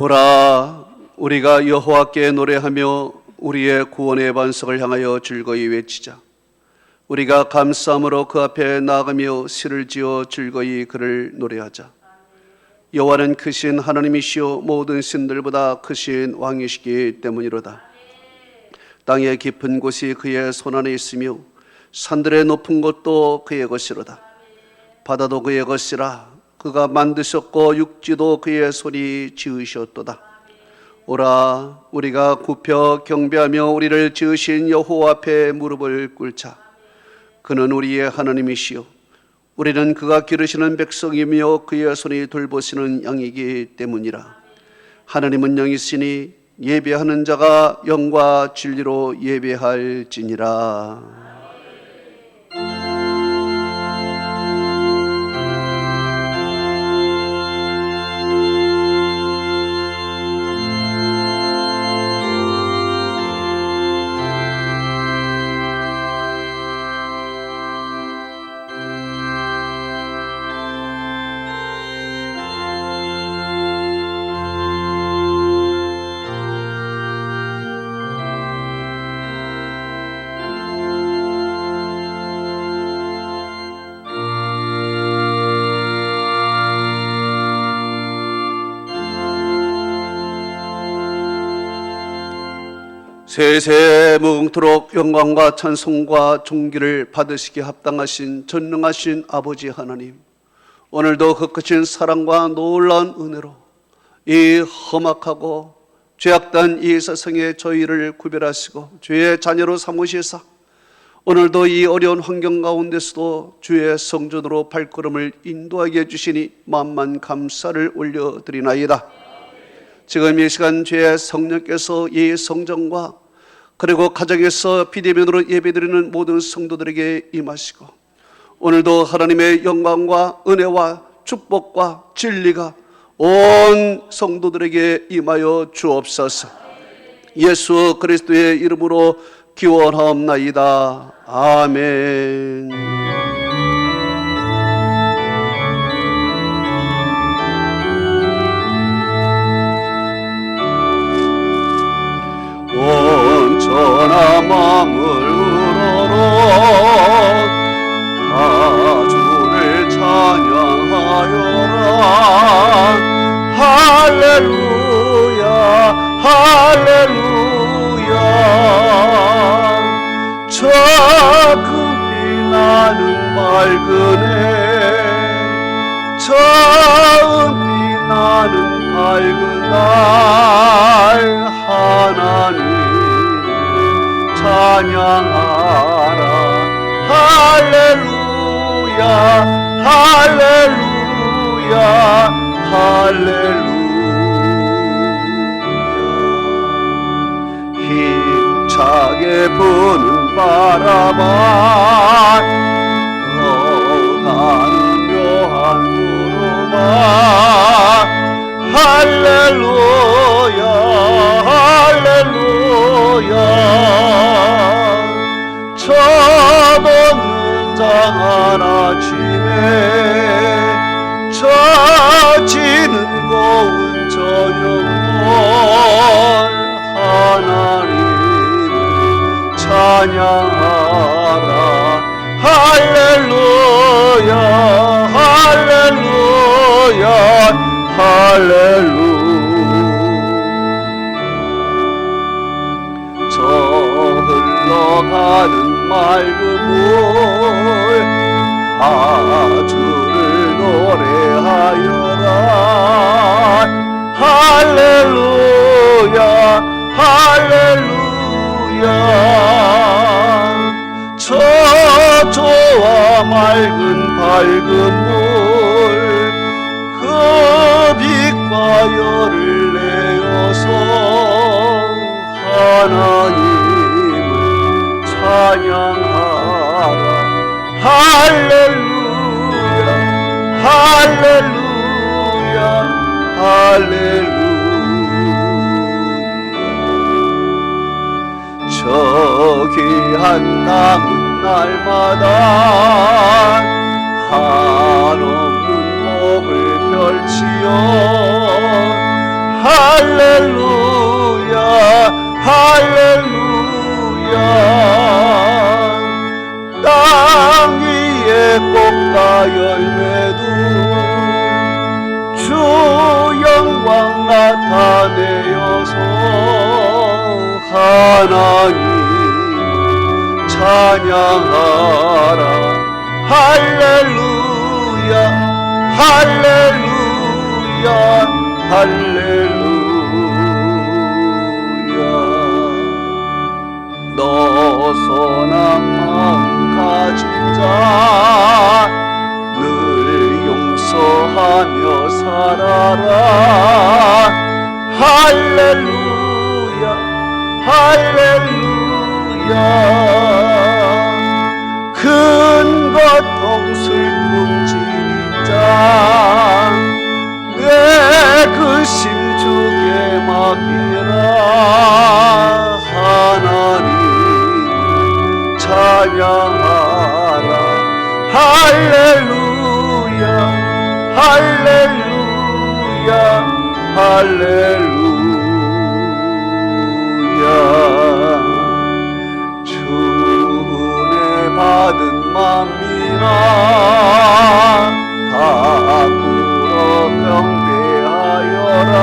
보라, 우리가 여호와께 노래하며 우리의 구원의 반석을 향하여 즐거이 외치자. 우리가 감사함으로 그 앞에 나아가며 시를 지어 즐거이 그를 노래하자. 여호와는 크신 하나님이시요 모든 신들보다 크신 왕이시기 때문이로다. 땅의 깊은 곳이 그의 손안에 있으며 산들의 높은 곳도 그의 것이로다. 바다도 그의 것이라. 그가 만드셨고 육지도 그의 손이 지으셨도다. 오라, 우리가 굽혀 경배하며 우리를 지으신 여호와 앞에 무릎을 꿇자. 그는 우리의 하나님이시요 우리는 그가 기르시는 백성이며 그의 손이 돌보시는 양이기 때문이라. 하나님은 영이시니 예배하는 자가 영과 진리로 예배할지니라. 세세 무궁토록 영광과 찬송과 존귀를 받으시기에 합당하신 전능하신 아버지 하나님, 오늘도 그 크신 사랑과 놀라운 은혜로 이 험악하고 죄악된 이 세상에 저희를 구별하시고 주의 자녀로 삼으시사 오늘도 이 어려운 환경 가운데서도 주의 성전으로 발걸음을 인도하게 해주시니 만만 감사를 올려드리나이다. 지금 이 시간 주의 성령께서 이 성전과 그리고 가정에서 비대면으로 예배드리는 모든 성도들에게 임하시고 오늘도 하나님의 영광과 은혜와 축복과 진리가 온 성도들에게 임하여 주옵소서. 예수 그리스도의 이름으로 기원하옵나이다. 아멘. 온전한 마음을 우러러 다 주를 찬양하여라. 할렐루야 할렐루야. 저금이 나는 맑은 해, 저음이 나는 밝은 날 하나님 찬양하라. 할렐루야 할렐루야 할렐루야. 힘차게 부는 바람아 떠가는 묘한 구름아 할렐루야 할렐루야. 저없는 장한 아침에 저지는 고운 저녁물 하나님을 찬양하라. 할렐루야 할렐루야 할렐루야. 저 흘러가는 맑은 물 아주를 노래하여라. 할렐루야 할렐루야. 저 저와 맑은 밝은 물 그 빛과 열을 내어서 하나님을 찬양하라. 할렐루야 할렐루야 할렐루야. 저 귀한 땅은 날마다 한없는 복을 펼치어 영광 나타내어서 하나님을 찬양하라. 할렐루야 할렐루야 할렐루야. 너 선한 가진 자 늘 용서하며 살아라. 할렐루야 할렐루야. 큰 고통 슬픔 지닌 자 내 그 심중에 맡기라. 하나님을 찬양하라. 할렐루야 할렐루야 할렐루야. 주 은혜 받은 만민아 다 꿇어 경배하여라.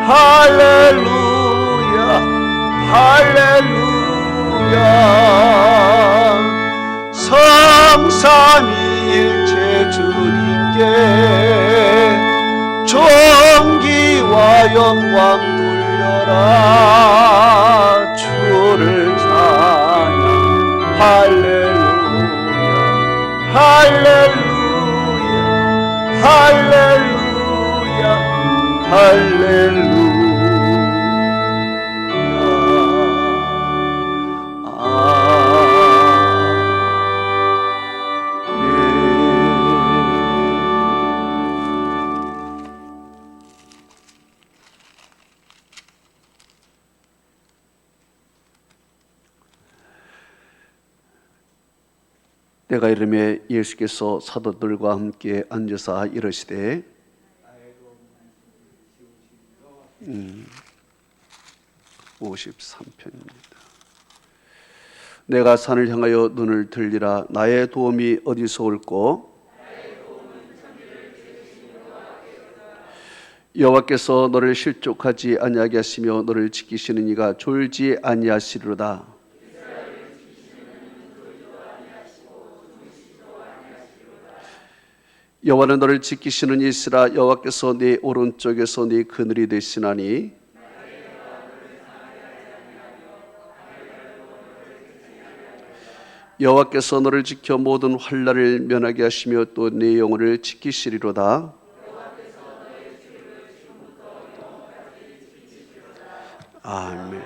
할렐루야 할렐루야. 성삼위일체 주님께 존귀와 영광 돌려라. 주를 찬양. 할렐루야 할렐루야 할렐루야 할렐루야. 때가 이르매 예수께서 사도들과 함께 앉으사 이르시되 53편입니다. 내가 산을 향하여 눈을 들리라. 나의 도움이 어디서 올꼬? 여호와께서 너를 실족하지 아니하게 하시며 너를 지키시는 이가 졸지 아니하시리로다. 여호와는 너를 지키시는 이시라. 여호와께서 네 오른쪽에서 네 그늘이 되시나니 여호와께서 너를 지켜 모든 환난을 면하게 하시며 또 네 영혼을 지키시리로다. 아멘.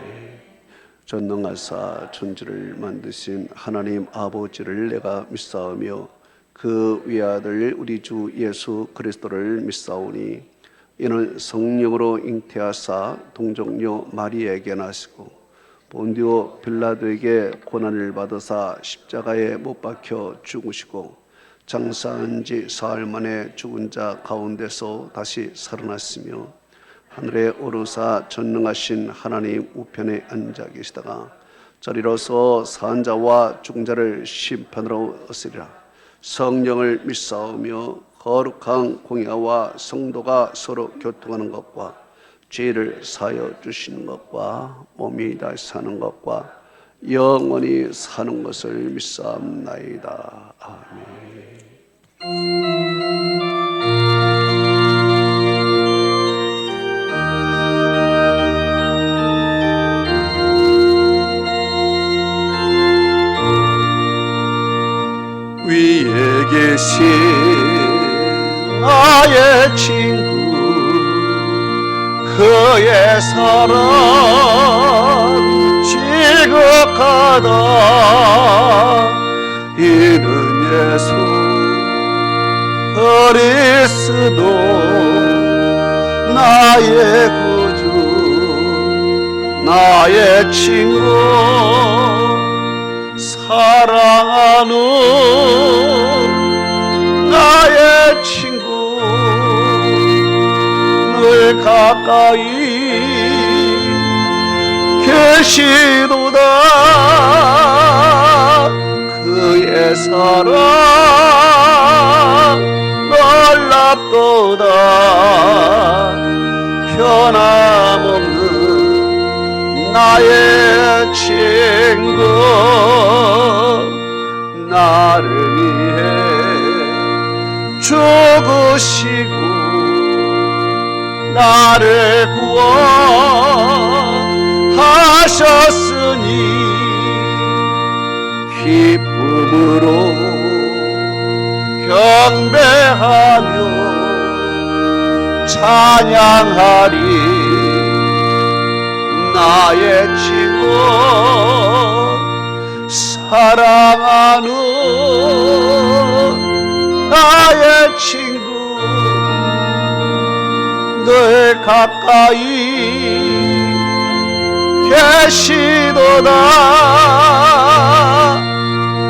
전능하사 천지를 만드신 하나님 아버지를 내가 믿사오며 그 외아들 우리 주 예수 그리스도를 믿사오니 이는 성령으로 잉태하사 동정녀 마리아에게 나시고 본디오 빌라도에게 고난을 받으사 십자가에 못 박혀 죽으시고 장사한 지 사흘 만에 죽은 자 가운데서 다시 살아났으며 하늘에 오르사 전능하신 하나님 우편에 앉아 계시다가 저리로서 산 자와 죽은 자를 심판으로 얻으리라. 성령을 믿사오며 거룩한 공야와 성도가 서로 교통하는 것과 죄를 사하여 주시는 것과 몸이 다시 사는 것과 영원히 사는 것을 믿사옵나이다. 아멘. 위에 계신 나의 친구 그의 사랑 지극하다. 이는 예수 그리스도 나의 구주 나의 친구 사랑하는 나의 친구 늘 가까이 계시도다. 그의 사랑 놀랍도다. 친구 나를 위해 죽으시고 나를 구원하셨으니 기쁨으로 경배하며 찬양하리. 나의 친구 사랑하는 나의 친구 늘 가까이 계시도다.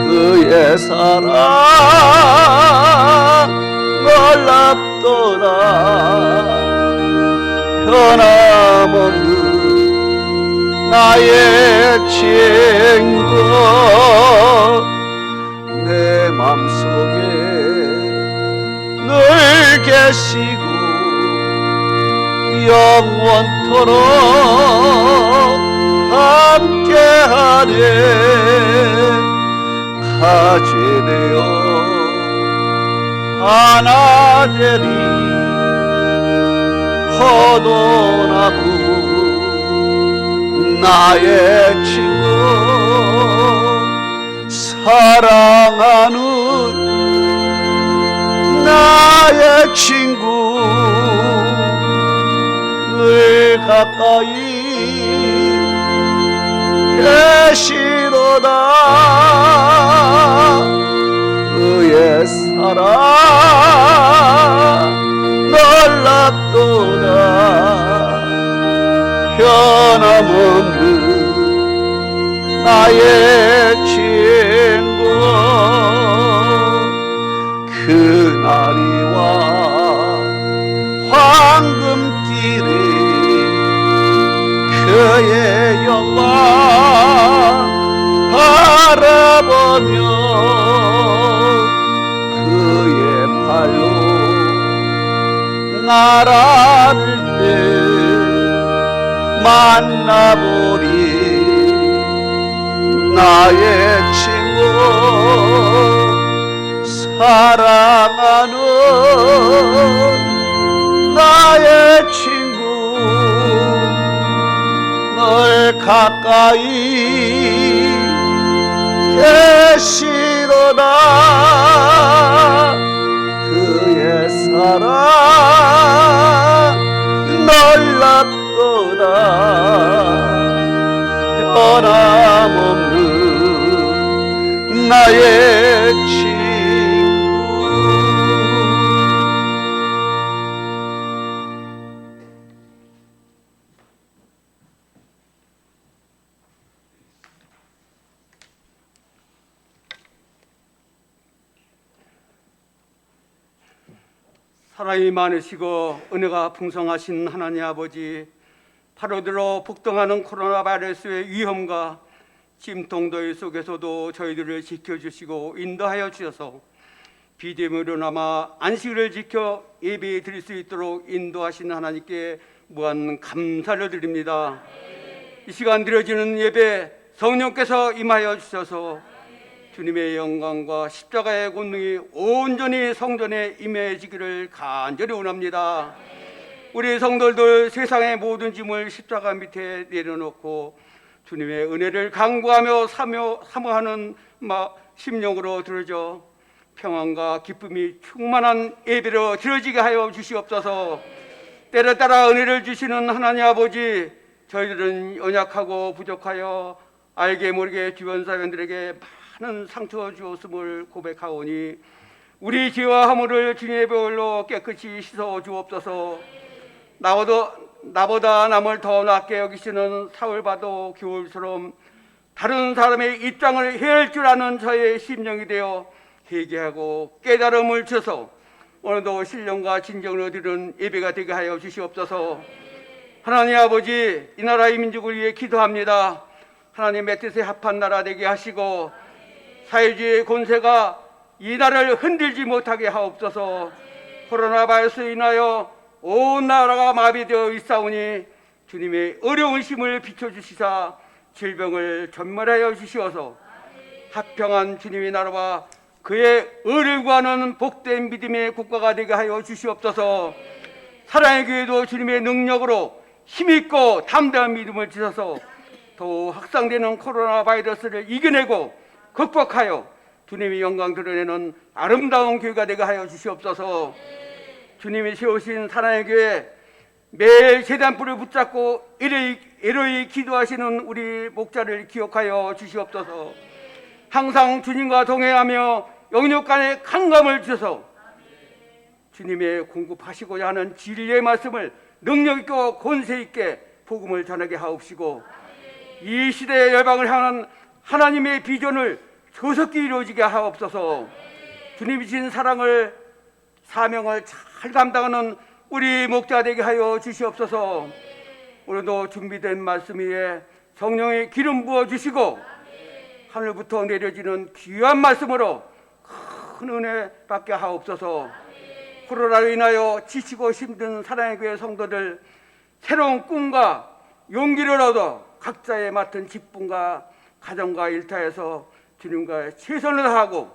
그의 사랑 놀랍도다. 변함없는 나의 친구 내 맘속에 늘 계시고 영원토록 함께하네. 가지 되어 하나 되리 포도나무 나의 친구 사랑하는 나의 친구 늘 가까이 계시도다. 그의 사랑 놀랍도다. 변함없는 나의 친구 그날이와 황금길에 그의 영광 바라보며 그의 팔로 날아들 때 만나보리. 나의 친구 사랑하는 나의 친구 널 가까이 계시도다. 그의 사랑 놀랍도다. 변함없는 나의 친구. 사랑이 많으시고 은혜가 풍성하신 하나님 아버지, 파로들로 폭등하는 코로나 바이러스의 위험과 침통더위 속에서도 저희들을 지켜주시고 인도하여 주셔서 비대면으로나마 안식일을 지켜 예배 드릴 수 있도록 인도하신 하나님께 무한 감사를 드립니다. 이 시간 드려지는 예배 성령께서 임하여 주셔서 주님의 영광과 십자가의 권능이 온전히 성전에 임해지기를 간절히 원합니다. 우리 성도들 세상의 모든 짐을 십자가 밑에 내려놓고 주님의 은혜를 간구하며 사모하는 심령으로 들어져 평안과 기쁨이 충만한 예배로 드려지게 하여 주시옵소서. 때를 따라 은혜를 주시는 하나님 아버지, 저희들은 연약하고 부족하여 알게 모르게 주변 사람들에게 많은 상처 주었음을 고백하오니 우리 죄와 허물을 주님의 보혈로 깨끗이 씻어 주옵소서. 나보다 남을 더 낫게 여기시는 사울바도 겨울처럼 다른 사람의 입장을 헤아릴 줄 아는 저의 심령이 되어 회개하고 깨달음을 주셔서 오늘도 신령과 진정으로 드리는 예배가 되게 하여 주시옵소서. 하나님 아버지, 이 나라의 민족을 위해 기도합니다. 하나님의 뜻에 합한 나라 되게 하시고 사회주의의 권세가 이 나라를 흔들지 못하게 하옵소서. 코로나 바이러스로 인하여 온 나라가 마비되어 있사오니 주님의 어려운 힘을 비춰주시사 질병을 전멸하여 주시어서 화평한 주님의 나라와 그의 의를 구하는 복된 믿음의 국가가 되게 하여 주시옵소서. 사랑의 교회도 주님의 능력으로 힘있고 담대한 믿음을 주셔서 더 확산되는 코로나 바이러스를 이겨내고 극복하여 주님의 영광 드러내는 아름다운 교회가 되게 하여 주시옵소서. 주님이 세우신 사랑의 교회 매일 제단불을 붙잡고 일일이 기도하시는 우리 목자를 기억하여 주시옵소서. 항상 주님과 동행하며 영육 간의 강감을 주셔서 주님의 공급하시고자 하는 진리의 말씀을 능력 있고 권세 있게 복음을 전하게 하옵시고 이 시대의 열방을 향한 하나님의 비전을 조속히 이루어지게 하옵소서. 주님이 주신 사명을 잘 감당하는 우리 목자 되게 하여 주시옵소서. 오늘도 준비된 말씀 위에 성령의 기름 부어 주시고 하늘부터 내려지는 귀한 말씀으로 큰 은혜 받게 하옵소서. 코로나로 인하여 지치고 힘든 사랑의 교회 성도들 새로운 꿈과 용기를 얻어 각자의 맡은 직분과 가정과 일터에서 주님과 최선을 다하고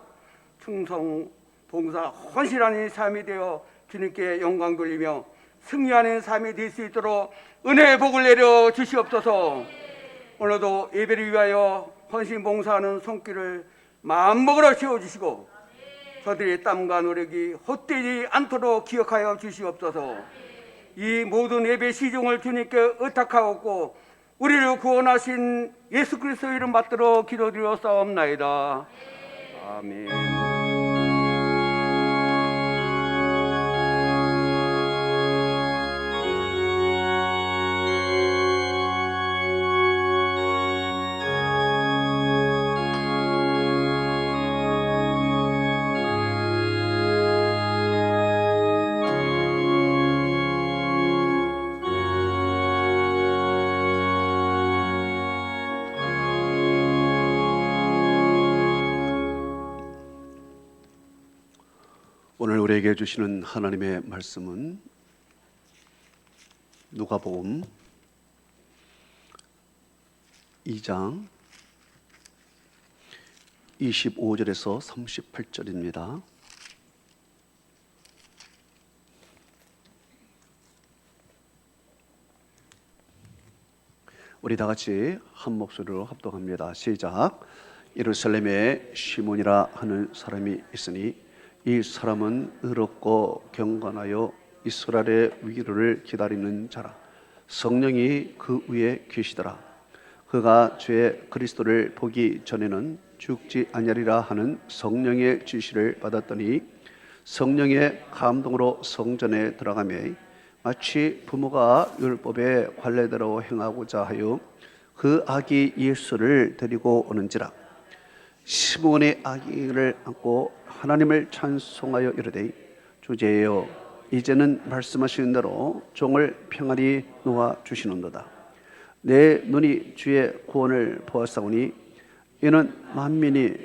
충성, 봉사, 헌신하는 삶이 되어 주님께 영광 돌리며 승리하는 삶이 될 수 있도록 은혜의 복을 내려 주시옵소서. 오늘도 예배를 위하여 헌신 봉사하는 손길을 마음먹으러 채워주시고 저들의 땀과 노력이 헛되지 않도록 기억하여 주시옵소서. 이 모든 예배 시중을 주님께 의탁하옵고 우리를 구원하신 예수 그리스도 이름 받들어 기도드렸사옵나이다. 아멘. 오늘 우리에게 주시는 하나님의 말씀은 누가복음 2장 25절에서 38절입니다. 우리 다 같이 한 목소리로 합독합니다. 시작. 예루살렘에 시몬이라 하는 사람이 있으니 이 사람은 의롭고 경건하여 이스라엘의 위로를 기다리는 자라. 성령이 그 위에 계시더라. 그가 주의 그리스도를 보기 전에는 죽지 아니하리라 하는 성령의 지시를 받았더니 성령의 감동으로 성전에 들어가며 마치 부모가 율법의 관례대로 행하고자 하여 그 아기 예수를 데리고 오는지라. 시몬의 아기를 안고 하나님을 찬송하여 이르되 주제여 이제는 말씀하시는 대로 종을 평안히 놓아 주시는도다. 내 눈이 주의 구원을 보았사오니 이는 만민이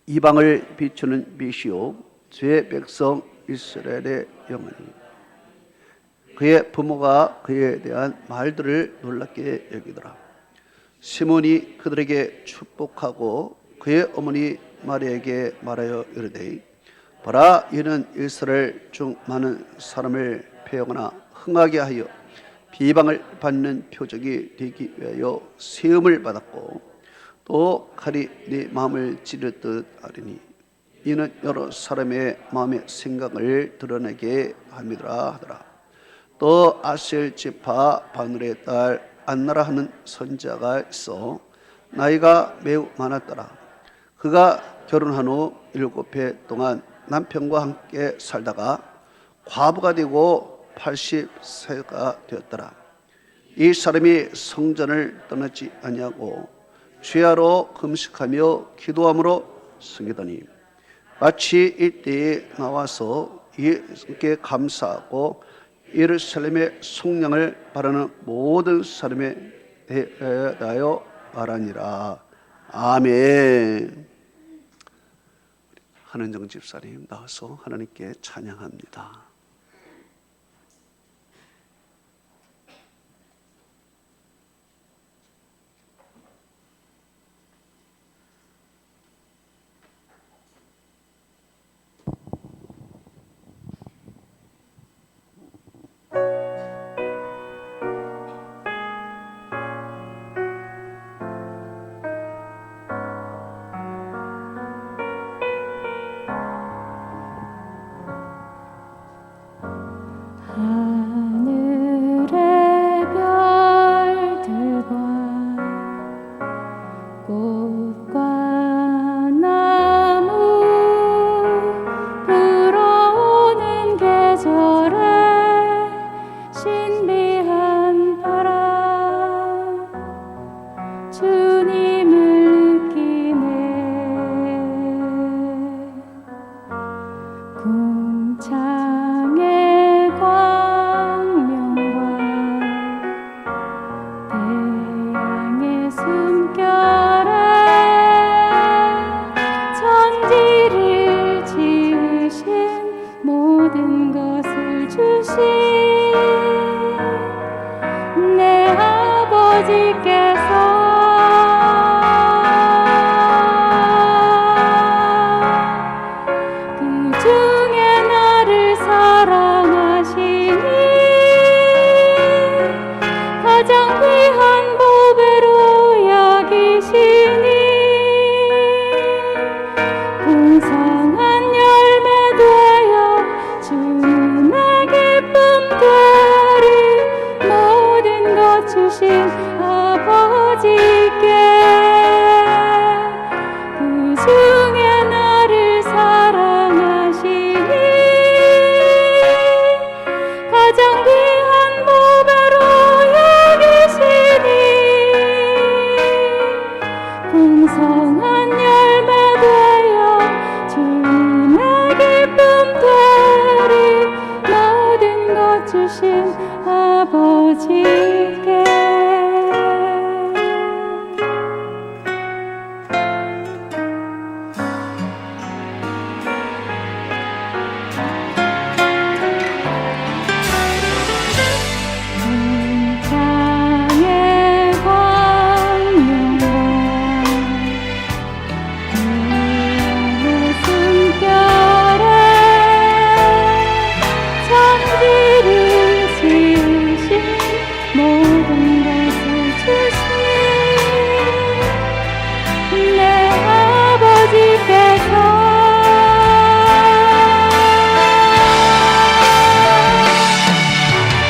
이방을 비추는 빛이요 주의 백성 이스라엘의 영원히. 그의 부모가 그에 대한 말들을 놀랍게 여기더라. 시몬이 그들에게 축복하고 그의 어머니 마리아에게 말하여 이르되 보라 이는 이스라엘 중 많은 사람을 배영하나 흥하게 하여 비방을 받는 표적이 되기 위하여 세움을 받았고 또 칼이 네 마음을 찌르듯 하리니 이는 여러 사람의 마음의 생각을 드러내게 함이더라 하더라. 또 아셀 지파 바누의 딸 안나라 하는 선지자가 있어 나이가 매우 많았더라. 그가 결혼한 후 7해 동안 남편과 함께 살다가 과부가 되고 80세가 되었더라. 이 사람이 성전을 떠나지 아니하고 주야로 금식하며 기도함으로 섬기더니 마치 이때에 나와서 예수께 감사하고 예루살렘의 속량을 바라는 모든 사람에 대하여 말하니라. 아멘. 한은정 집사님 나와서 하나님께 찬양합니다. 주신 내 아버지께서 그 중에 나를 사랑하시니 가장 귀한 보배로 여기시니 풍성한 열매 되어 주님의 기쁨 되리 모든 것 주신 아버지께 그 중에 나를 사랑하시니 가장 귀한 보배로 여기시니 풍성한 열매 되어 주님의 기쁨 되리 모든 것 주신 아버지께 창의 광명과 그 숨결에 천지를 지으신 모든 것을 주신 내 아버지께서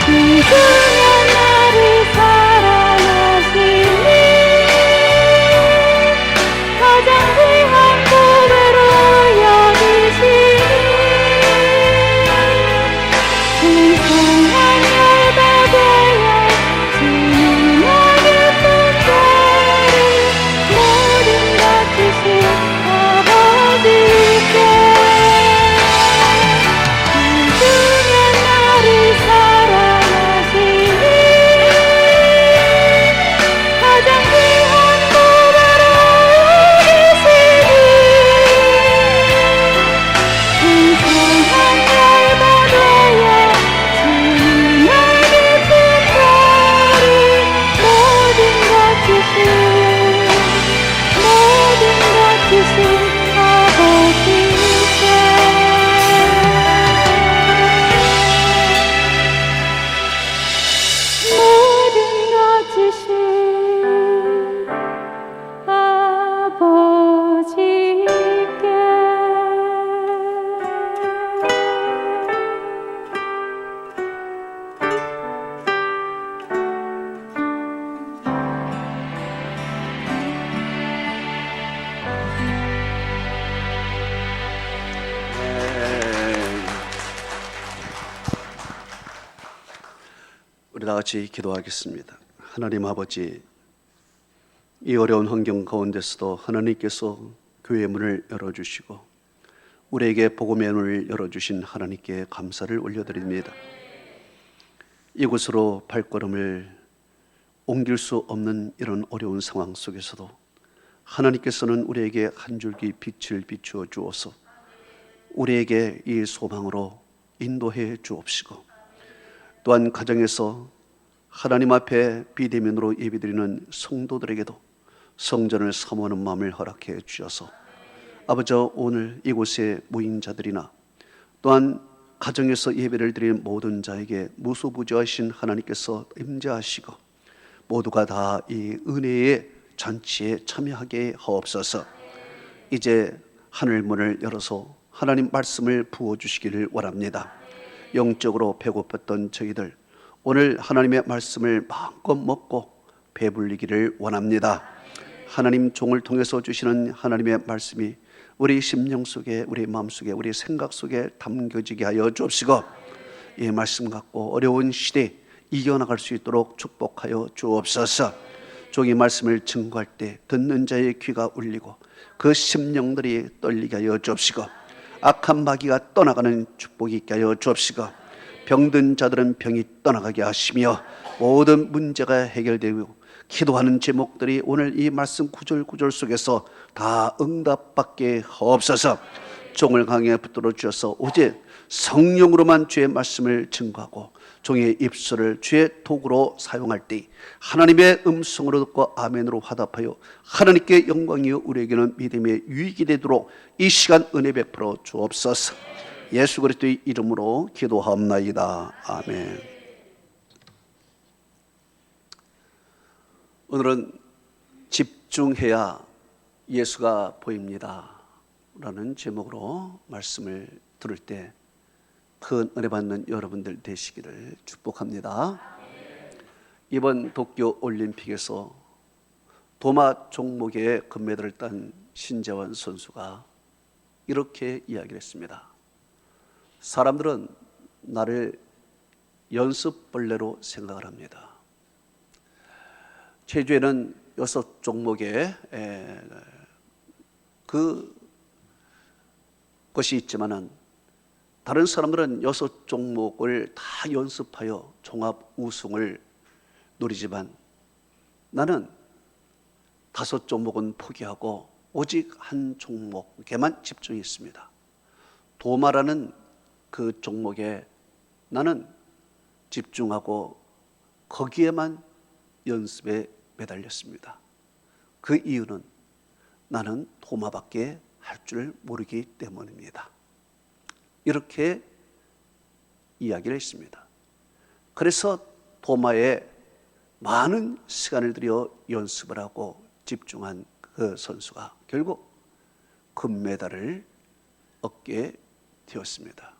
그 중에 나를 사랑하시니 가장 귀한 보배로 여기시니 풍성한 열매 되어 주님의 기쁨 되리 모든 것 주신 아버지께 그 중에 나를 사랑하시니 가장 귀한 보배로 여기시니 풍성한 열매 되어 주님의 기쁨 되리 모든 것 주신 아버지께 모든 것 주신 아버지께 우리 다 같이 기도하겠습니다. 하나님 아버지, 이 어려운 환경 가운데서도 하나님께서 교회의 문을 열어주시고 우리에게 복음의 문을 열어주신 하나님께 감사를 올려드립니다. 이곳으로 발걸음을 옮길 수 없는 이런 어려운 상황 속에서도 하나님께서는 우리에게 한 줄기 빛을 비추어 주어서 우리에게 이 소망으로 인도해 주옵시고, 또한 가정에서 하나님 앞에 비대면으로 예배드리는 성도들에게도 성전을 사모하는 마음을 허락해 주셔서 아버지, 오늘 이곳에 모인 자들이나 또한 가정에서 예배를 드리는 모든 자에게 무소부지하신 하나님께서 임재하시고 모두가 다 이 은혜의 잔치에 참여하게 하옵소서. 이제 하늘문을 열어서 하나님 말씀을 부어주시기를 원합니다. 영적으로 배고팠던 저희들, 오늘 하나님의 말씀을 마음껏 먹고 배불리기를 원합니다. 하나님 종을 통해서 주시는 하나님의 말씀이 우리 심령 속에, 우리 마음 속에, 우리 생각 속에 담겨지게 하여 주옵시고, 이 말씀 갖고 어려운 시대 이겨나갈 수 있도록 축복하여 주옵소서. 종이 말씀을 증거할 때 듣는 자의 귀가 울리고 그 심령들이 떨리게 하여 주옵시고, 악한 마귀가 떠나가는 축복이 있게 하여 주옵시고, 병든 자들은 병이 떠나가게 하시며 모든 문제가 해결되고 기도하는 제목들이 오늘 이 말씀 구절구절 속에서 다 응답받게 하옵소서. 종을 강에 붙들어 주셔서 오직 성령으로만 주의 말씀을 증거하고 종의 입술을 주의 도구로 사용할 때 하나님의 음성으로 듣고 아멘으로 화답하여 하나님께 영광이요 우리에게는 믿음의 유익이 되도록 이 시간 은혜 베풀어 주옵소서. 예수 그리스도의 이름으로 기도하옵나이다. 아멘. 오늘은 집중해야 예수가 보입니다 라는 제목으로 말씀을 들을 때 큰 은혜 받는 여러분들 되시기를 축복합니다. 이번 도쿄 올림픽에서 도마 종목에 금메달을 딴 신재원 선수가 이렇게 이야기를 했습니다. 사람들은 나를 연습벌레로 생각을 합니다. 제주에는 6종목에 그것이 있지만은 다른 사람들은 6종목을 다 연습하여 종합 우승을 노리지만 나는 5종목은 포기하고 오직 한 종목에만 집중했습니다. 도마라는 그 종목에 나는 집중하고 거기에만 연습에 매달렸습니다. 그 이유는 나는 도마밖에 할 줄 모르기 때문입니다. 이렇게 이야기를 했습니다. 그래서 도마에 많은 시간을 들여 연습을 하고 집중한 그 선수가 결국 금메달을 얻게 되었습니다.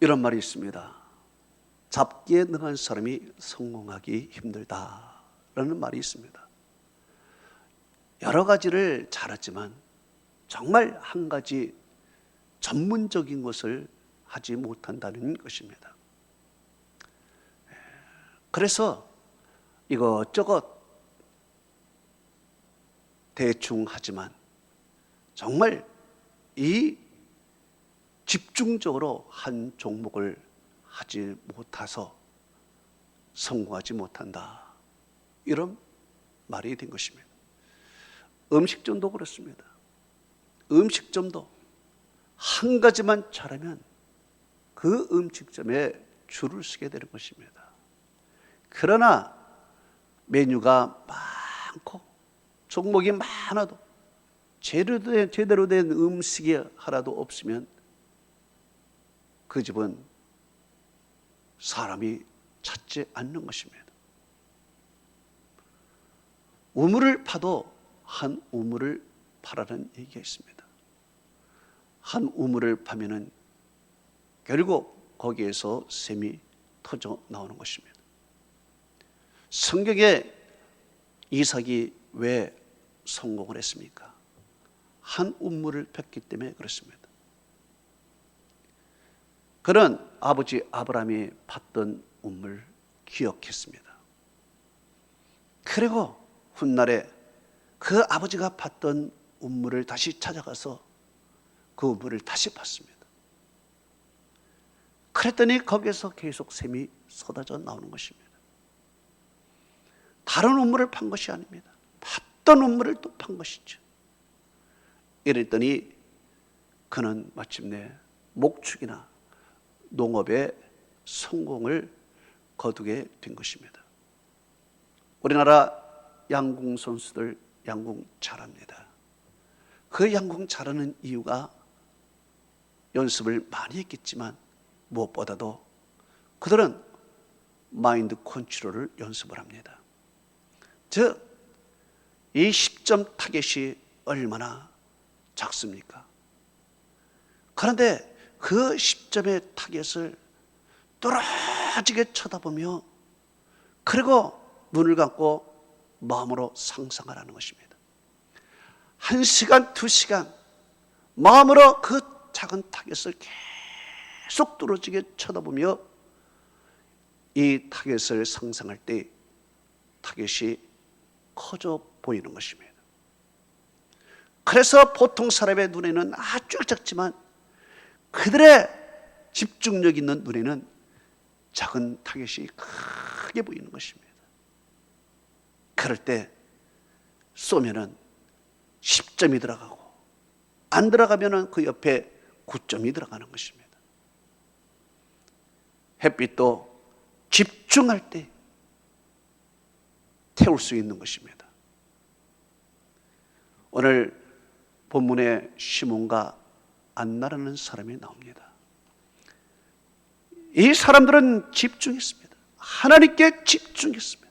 이런 말이 있습니다. 잡기에 능한 사람이 성공하기 힘들다라는 말이 있습니다. 여러 가지를 잘하지만 정말 한 가지 전문적인 것을 하지 못한다는 것입니다. 그래서 이것저것 대충 하지만 정말 이 집중적으로 한 종목을 하지 못해서 성공하지 못한다. 이런 말이 된 것입니다. 음식점도 그렇습니다. 음식점도 한 가지만 잘하면 그 음식점에 줄을 서게 되는 것입니다. 그러나 메뉴가 많고 종목이 많아도 제대로 된 음식이 하나도 없으면 그 집은 사람이 찾지 않는 것입니다. 우물을 파도 한 우물을 파라는 얘기가 있습니다. 한 우물을 파면은 결국 거기에서 샘이 터져 나오는 것입니다. 성경에 이삭이 왜 성공을 했습니까? 한 우물을 팠기 때문에 그렇습니다. 그는 아버지 아브라함이 팠던 우물 기억했습니다. 그리고 훗날에 그 아버지가 팠던 우물을 다시 찾아가서 그 우물을 다시 팠습니다. 그랬더니 거기에서 계속 샘이 쏟아져 나오는 것입니다. 다른 우물을 판 것이 아닙니다. 팠던 우물을 또 판 것이죠. 이랬더니 그는 마침내 목축이나 농업에 성공을 거두게 된 것입니다. 우리나라 양궁 선수들 양궁 잘합니다. 그 양궁 잘하는 이유가 연습을 많이 했겠지만 무엇보다도 그들은 마인드 컨트롤을 연습을 합니다. 즉, 이 10점 타겟이 얼마나 작습니까? 그런데 그 10점의 타겟을 뚫어지게 쳐다보며 그리고 눈을 감고 마음으로 상상을 하는 것입니다. 1시간, 2시간 마음으로 그 작은 타겟을 계속 뚫어지게 쳐다보며 이 타겟을 상상할 때 타겟이 커져 보이는 것입니다. 그래서 보통 사람의 눈에는 아주 작지만 그들의 집중력 있는 눈에는 작은 타겟이 크게 보이는 것입니다. 그럴 때 쏘면은 10점이 들어가고 안 들어가면 그 옆에 9점이 들어가는 것입니다. 햇빛도 집중할 때 태울 수 있는 것입니다. 오늘 본문에 시몬과 안나라는 사람이 나옵니다. 이 사람들은 집중했습니다. 하나님께 집중했습니다.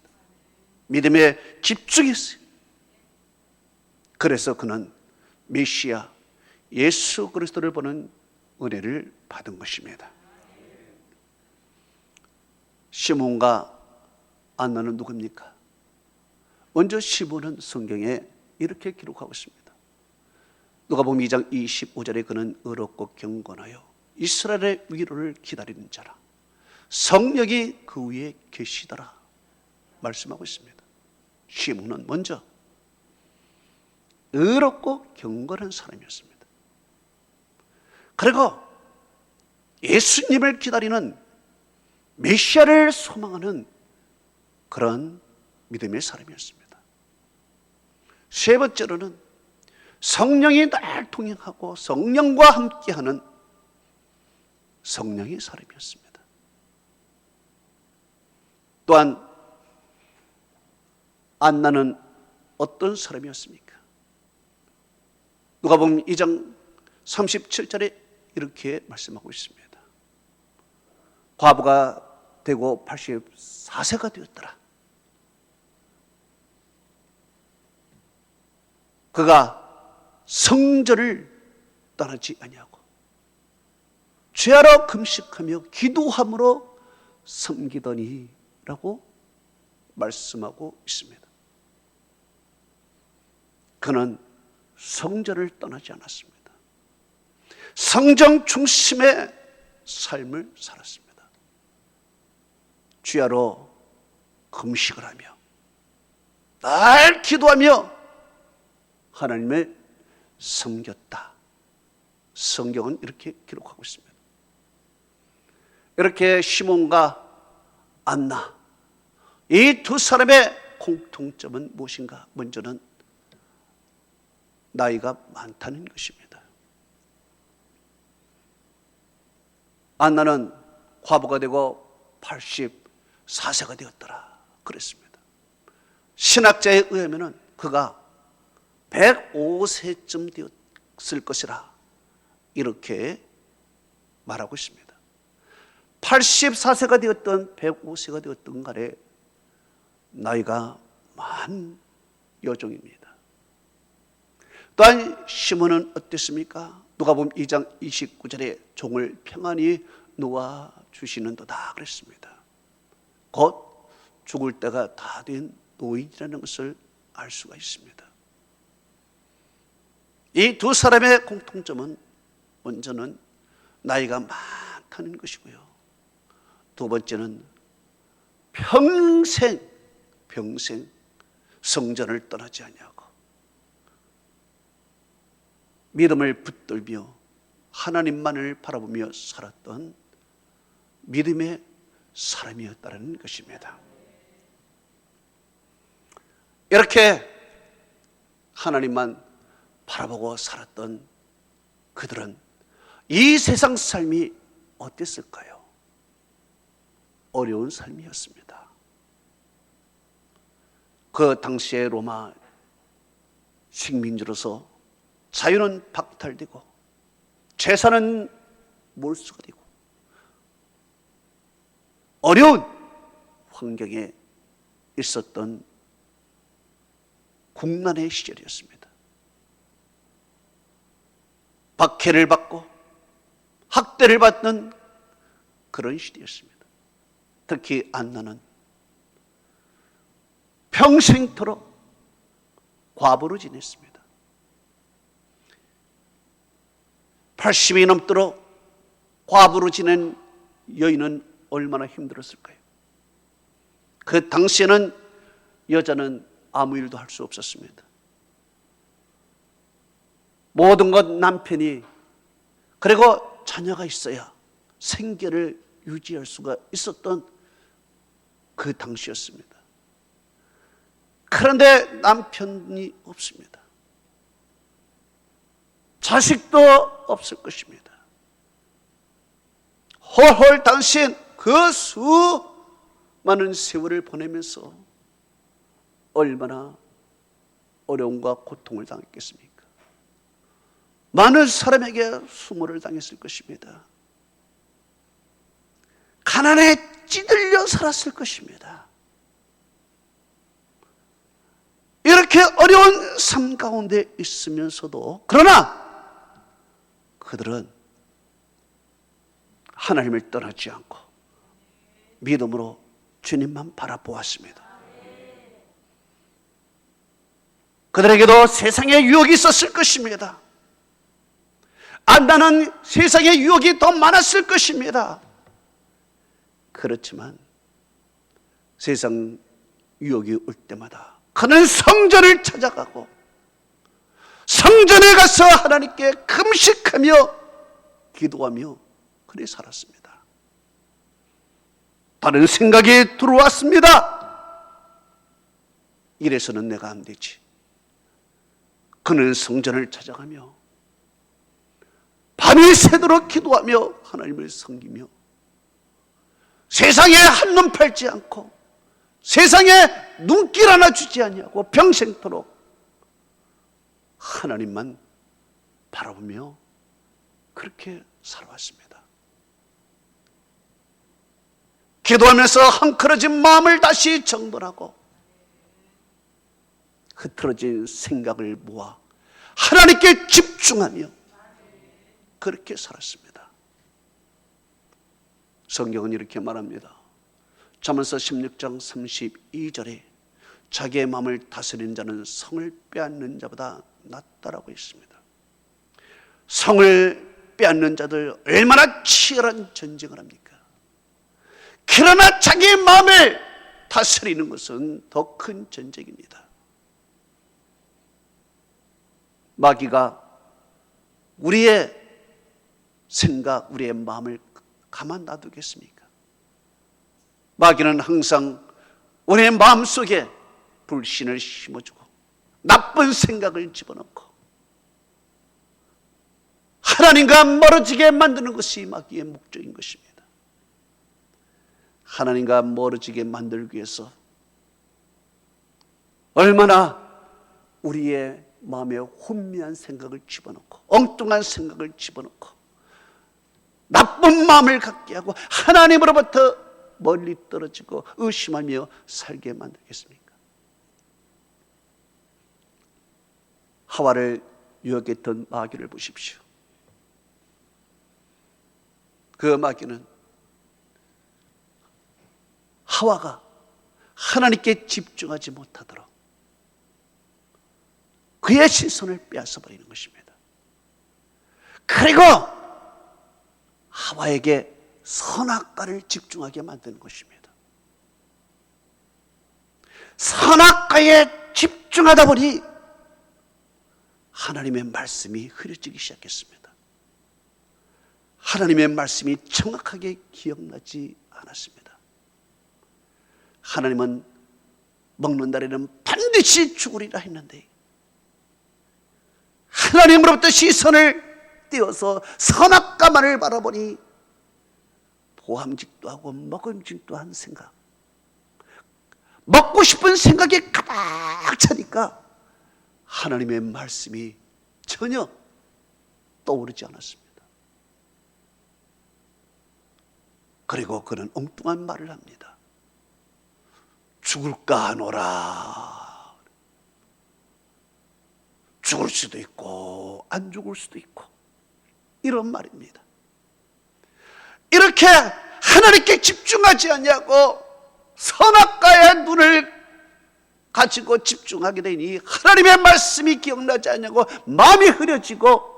믿음에 집중했어요. 그래서 그는 메시아 예수 그리스도를 보는 은혜를 받은 것입니다. 시몬과 안나는 누굽니까? 먼저 시몬은 성경에 이렇게 기록하고 있습니다. 누가복음 2장 25절에 그는 의롭고 경건하여 이스라엘의 위로를 기다리는 자라 성령이 그 위에 계시더라 말씀하고 있습니다. 시몬은 먼저 의롭고 경건한 사람이었습니다. 그리고 예수님을 기다리는 메시아를 소망하는 그런 믿음의 사람이었습니다. 세 번째로는 성령이 날 동행하고 성령과 함께하는 성령의 사람이었습니다. 또한 안나는 어떤 사람이었습니까? 누가복음 2장 37절에 이렇게 말씀하고 있습니다. 과부가 되고 84세가 되었더라. 그가 성전을 떠나지 아니하고 죄하러 금식하며 기도함으로 섬기더니라고 말씀하고 있습니다. 그는 성전을 떠나지 않았습니다. 성전 중심의 삶을 살았습니다. 주야로 금식을 하며 날 기도하며 하나님을 섬겼다. 성경은 이렇게 기록하고 있습니다. 이렇게 시몬과 안나 이 두 사람의 공통점은 무엇인가? 먼저는 나이가 많다는 것입니다. 안나는 과부가 되고 84세가 되었더라 그랬습니다. 신학자에 의하면 그가 105세쯤 되었을 것이라 이렇게 말하고 있습니다. 84세가 되었던 105세가 되었던 간에 나이가 많은 여종입니다. 또한 시몬은 어땠습니까? 누가복음 2장 29절에 종을 평안히 놓아 주시는도다 그랬습니다. 곧 죽을 때가 다 된 노인이라는 것을 알 수가 있습니다. 이 두 사람의 공통점은 먼저는 나이가 많다는 것이고요. 두 번째는 평생 성전을 떠나지 아니하고 믿음을 붙들며 하나님만을 바라보며 살았던 믿음의 사람이었다는 것입니다. 이렇게 하나님만 바라보고 살았던 그들은 이 세상 삶이 어땠을까요? 어려운 삶이었습니다. 그 당시의 로마 식민지로서 자유는 박탈되고 재산은 몰수가 되고 어려운 환경에 있었던 국난의 시절이었습니다. 박해를 받고 학대를 받는 그런 시대였습니다. 특히 안나는 평생토록 과부로 지냈습니다. 80이 넘도록 과부로 지낸 여인은 얼마나 힘들었을까요? 그 당시에는 여자는 아무 일도 할 수 없었습니다. 모든 것 남편이 그리고 자녀가 있어야 생계를 유지할 수가 있었던 그 당시였습니다. 그런데 남편이 없습니다. 자식도 없을 것입니다. 홀홀 당신 그 수많은 세월을 보내면서 얼마나 어려움과 고통을 당했겠습니까? 많은 사람에게 수모를 당했을 것입니다. 가난에 찌들려 살았을 것입니다. 이렇게 어려운 삶 가운데 있으면서도 그러나 그들은 하나님을 떠나지 않고 믿음으로 주님만 바라보았습니다. 그들에게도 세상의 유혹이 있었을 것입니다. 나는 세상의 유혹이 더 많았을 것입니다. 그렇지만 세상 유혹이 올 때마다 그는 성전을 찾아가고 성전에 가서 하나님께 금식하며 기도하며 그리 살았습니다. 다른 생각이 들어왔습니다. 이래서는 내가 안 되지. 그는 성전을 찾아가며 밤이 새도록 기도하며 하나님을 섬기며 세상에 한눈 팔지 않고 세상에 눈길 하나 주지 않냐고 평생토록 하나님만 바라보며 그렇게 살아왔습니다. 기도하면서 헝클어진 마음을 다시 정돈하고 흐트러진 생각을 모아 하나님께 집중하며 그렇게 살았습니다. 성경은 이렇게 말합니다. 잠언서 16장 32절에 자기의 마음을 다스리는 자는 성을 빼앗는 자보다 낫다라고 했습니다. 성을 빼앗는 자들 얼마나 치열한 전쟁을 합니까? 그러나 자기의 마음을 다스리는 것은 더 큰 전쟁입니다. 마귀가 우리의 생각, 우리의 마음을 가만 놔두겠습니까? 마귀는 항상 우리의 마음속에 불신을 심어주고 나쁜 생각을 집어넣고 하나님과 멀어지게 만드는 것이 마귀의 목적인 것입니다. 하나님과 멀어지게 만들기 위해서 얼마나 우리의 마음에 혼미한 생각을 집어넣고 엉뚱한 생각을 집어넣고 나쁜 마음을 갖게 하고 하나님으로부터 멀리 떨어지고 의심하며 살게 만들겠습니까? 하와를 유혹했던 마귀를 보십시오. 그 마귀는 하와가 하나님께 집중하지 못하도록 그의 시선을 빼앗아 버리는 것입니다. 그리고 하와에게 선악과를 집중하게 만드는 것입니다. 선악과에 집중하다 보니 하나님의 말씀이 흐려지기 시작했습니다. 하나님의 말씀이 정확하게 기억나지 않았습니다. 하나님은 먹는 날에는 반드시 죽으리라 했는데 하나님으로부터 시선을 띄어서 선악과만을 바라보니 보함직도 하고 먹음직도 한 생각, 먹고 싶은 생각이 가득 차니까 하나님의 말씀이 전혀 떠오르지 않았습니다. 그리고 그는 엉뚱한 말을 합니다. 죽을까 하노라. 죽을 수도 있고 안 죽을 수도 있고 이런 말입니다. 이렇게 하나님께 집중하지 않냐고 선악과의 눈을 가지고 집중하게 되니 하나님의 말씀이 기억나지 않냐고 마음이 흐려지고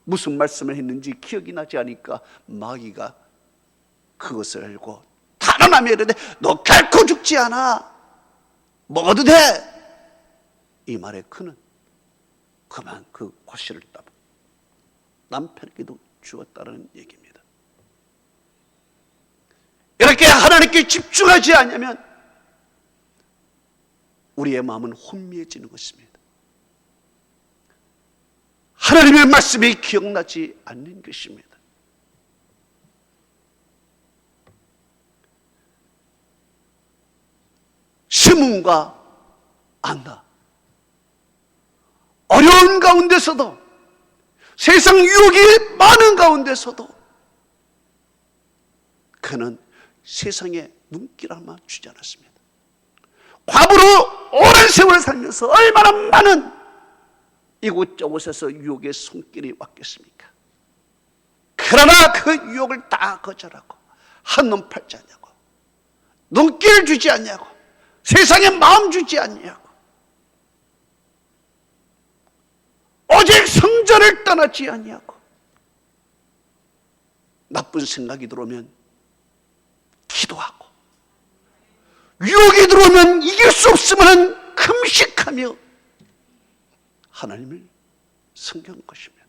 무슨 말씀을 했는지 기억이 나지 않으니까 마귀가 그것을 알고 달아나며 이르되 너 결코 죽지 않아 먹어도 돼. 이 말에 그는 그만 그 과실을 따 남편에게도 주었다는 얘기입니다. 이렇게 하나님께 집중하지 않으면 우리의 마음은 혼미해지는 것입니다. 하나님의 말씀이 기억나지 않는 것입니다. 시몬과 안나, 어려운 가운데서도, 세상 유혹이 많은 가운데서도 그는 세상에 눈길 하나 주지 않았습니다. 과부로 오랜 세월을 살면서 얼마나 많은 이곳저곳에서 유혹의 손길이 왔겠습니까? 그러나 그 유혹을 다 거절하고 한눈 팔지 않냐고, 눈길 주지 않냐고, 세상에 마음 주지 않냐고, 오직 성전을 떠나지 않냐고, 나쁜 생각이 들어오면 기도하고, 유혹이 들어오면 이길 수 없으면 금식하며 하나님을 섬기는 것입니다.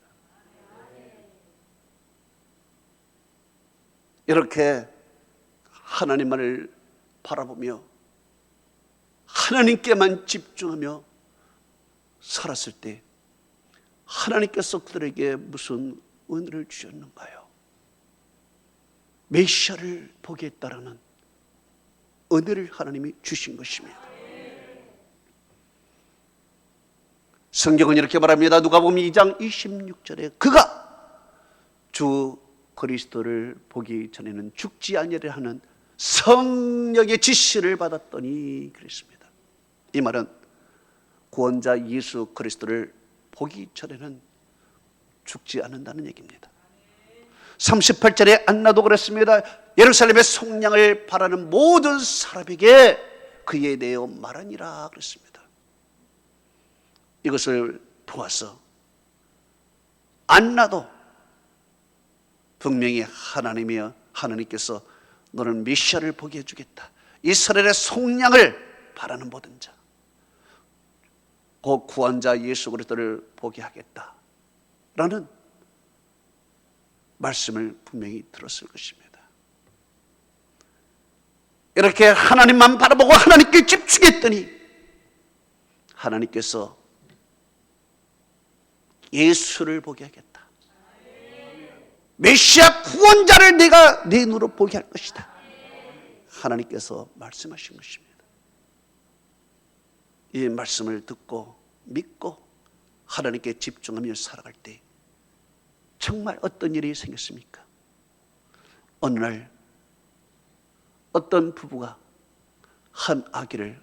이렇게 하나님만을 바라보며 하나님께만 집중하며 살았을 때 하나님께서 그들에게 무슨 은혜를 주셨는가요? 메시아를 보게 했다라는 은혜를 하나님이 주신 것입니다. 성경은 이렇게 말합니다. 누가복음 2장 26절에 그가 주 그리스도를 보기 전에는 죽지 아니하려 하는 성령의 지시를 받았더니 그랬습니다. 이 말은 구원자 예수 그리스도를 보기 전에는 죽지 않는다는 얘기입니다. 38절에 안나도 그랬습니다. 예루살렘의 속량을 바라는 모든 사람에게 그에 대하여 말하니라 그랬습니다. 이것을 보아서 안나도 분명히 하나님께서 너는 메시아를 보게 해주겠다, 이스라엘의 속량을 바라는 모든 자, 그 구원자 예수 그리스도를 보게 하겠다라는 말씀을 분명히 들었을 것입니다. 이렇게 하나님만 바라보고 하나님께 집중했더니 하나님께서 예수를 보게 하겠다, 메시아 구원자를 내가 내 눈으로 보게 할 것이다, 하나님께서 말씀하신 것입니다. 이 말씀을 듣고 믿고 하나님께 집중하며 살아갈 때 정말 어떤 일이 생겼습니까? 어느 날 어떤 부부가 한 아기를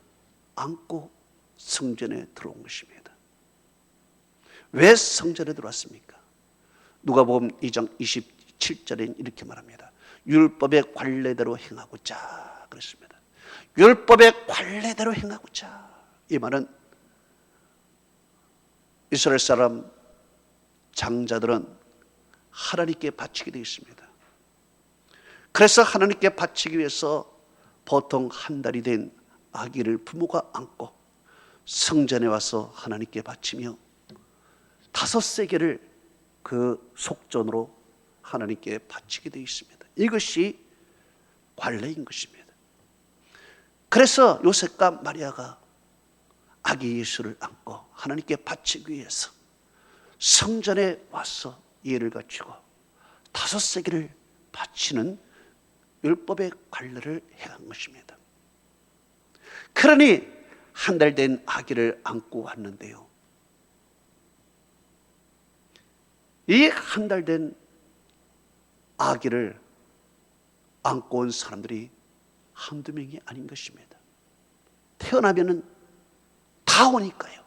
안고 성전에 들어온 것입니다. 왜 성전에 들어왔습니까? 누가복음 2장 27절에 이렇게 말합니다. 율법의 관례대로 행하고자 그랬습니다. 율법의 관례대로 행하고자. 이 말은 이스라엘 사람 장자들은 하나님께 바치게 되어 있습니다. 그래서 하나님께 바치기 위해서 보통 한 달이 된 아기를 부모가 안고 성전에 와서 하나님께 바치며 5세겔을 그 속전으로 하나님께 바치게 되어 있습니다. 이것이 관례인 것입니다. 그래서 요셉과 마리아가 아기 예수를 안고 하나님께 바치기 위해서 성전에 와서 예를 갖추고 5세겔을 바치는 율법의 관례를 행한 것입니다. 그러니 한 달 된 아기를 안고 왔는데요, 이 한 달 된 아기를 안고 온 사람들이 한두 명이 아닌 것입니다. 태어나면은 다 오니까요.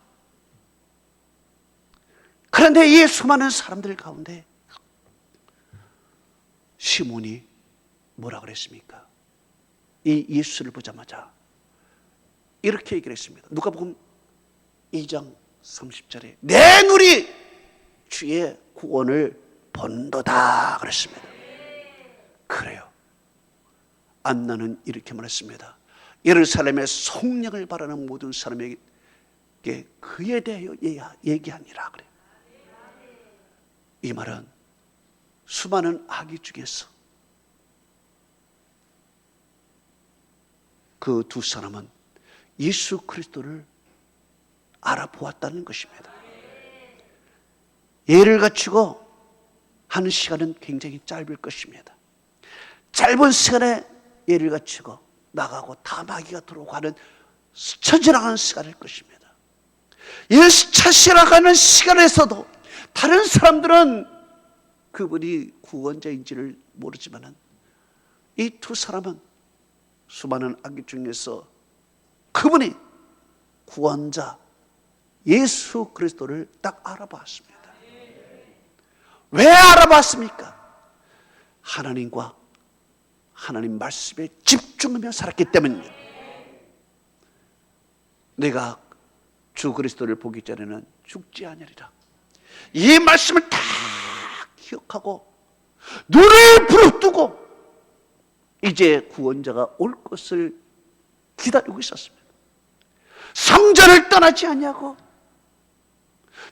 그런데 이 수많은 사람들 가운데 시몬이 뭐라 그랬습니까? 이 예수를 보자마자 이렇게 얘기를 했습니다. 누가복음 2장 30절에 내 눈이 주의 구원을 본도다 그랬습니다. 그래요. 안나는 이렇게 말했습니다. 예루살렘의 속량을 바라는 모든 사람에게 그에 대하여 얘기하니라 그래요. 이 말은 수많은 아기 중에서 그 두 사람은 예수 그리스도를 알아보았다는 것입니다. 예를 갖추고 하는 시간은 굉장히 짧을 것입니다. 짧은 시간에 예를 갖추고 나가고 다 마귀가 들어오고 하는 스쳐 지나가는 시간일 것입니다. 이 스쳐 지나가는 시간에서도 다른 사람들은 그분이 구원자인지를 모르지만 이 두 사람은 수많은 악기 중에서 그분이 구원자 예수 그리스도를 딱 알아봤습니다. 왜 알아봤습니까? 하나님과 하나님 말씀에 집중하며 살았기 때문입니다. 내가 주 그리스도를 보기 전에는 죽지 아니하리라. 이 말씀을 다 기억하고 눈을 부릅뜨고 이제 구원자가 올 것을 기다리고 있었습니다. 성전을 떠나지 아니하고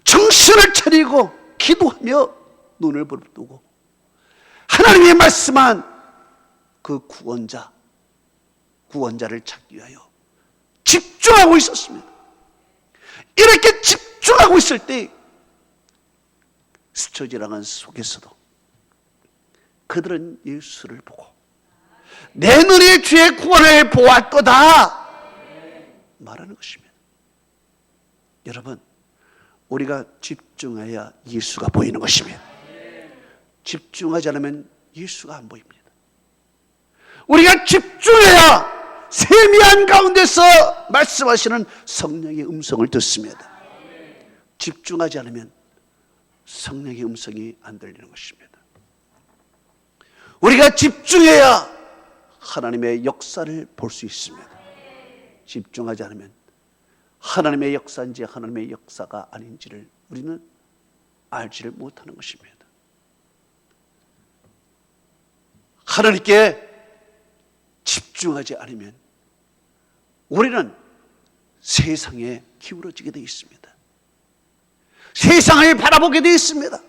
정신을 차리고 기도하며 눈을 부릅뜨고 하나님의 말씀한 그 구원자를 찾기 위하여 집중하고 있었습니다. 이렇게 집중하고 있을 때 스쳐 지나간 속에서도 그들은 예수를 보고 내 눈이 주의 구원을 보았도다 말하는 것입니다. 여러분, 우리가 집중해야 예수가 보이는 것입니다. 집중하지 않으면 예수가 안 보입니다. 우리가 집중해야 세미한 가운데서 말씀하시는 성령의 음성을 듣습니다. 집중하지 않으면 성령의 음성이 안 들리는 것입니다. 우리가 집중해야 하나님의 역사를 볼 수 있습니다. 집중하지 않으면 하나님의 역사인지 하나님의 역사가 아닌지를 우리는 알지를 못하는 것입니다. 하나님께 집중하지 않으면 우리는 세상에 기울어지게 되어 있습니다. 세상을 바라보게 되어 있습니다.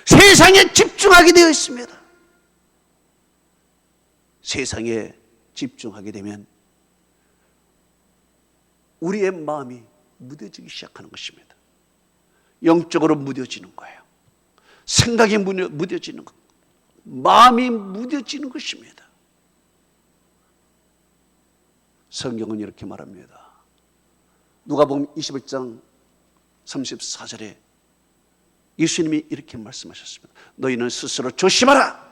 세상에 집중하게 되어 있습니다. 세상에 집중하게 되면 우리의 마음이 무뎌지기 시작하는 것입니다. 영적으로 무뎌지는 거예요. 생각이 무뎌지는 것, 마음이 무뎌지는 것입니다. 성경은 이렇게 말합니다. 누가복음 21장 34절에 예수님이 이렇게 말씀하셨습니다. 너희는 스스로 조심하라.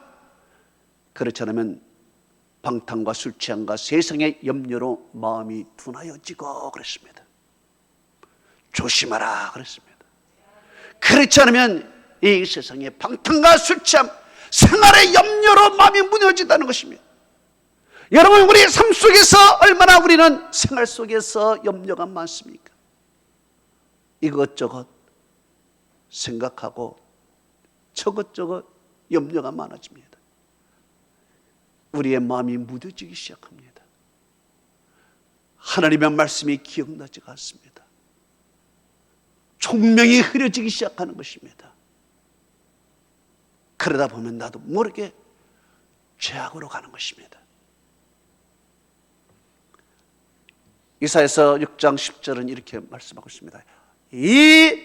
그렇지 않으면 방탕과 술 취함과 세상의 염려로 마음이 둔하여지고 그랬습니다. 조심하라 그랬습니다. 그렇지 않으면 이 세상의 방탕과 술 취함, 생활의 염려로 마음이 무뎌진다는 것입니다. 여러분, 우리의 삶 속에서 얼마나 우리는 생활 속에서 염려가 많습니까? 이것저것 생각하고 저것저것 염려가 많아집니다. 우리의 마음이 무뎌지기 시작합니다. 하나님의 말씀이 기억나지가 않습니다. 총명이 흐려지기 시작하는 것입니다. 그러다 보면 나도 모르게 죄악으로 가는 것입니다. 이사야서 6장 10절은 이렇게 말씀하고 있습니다. 이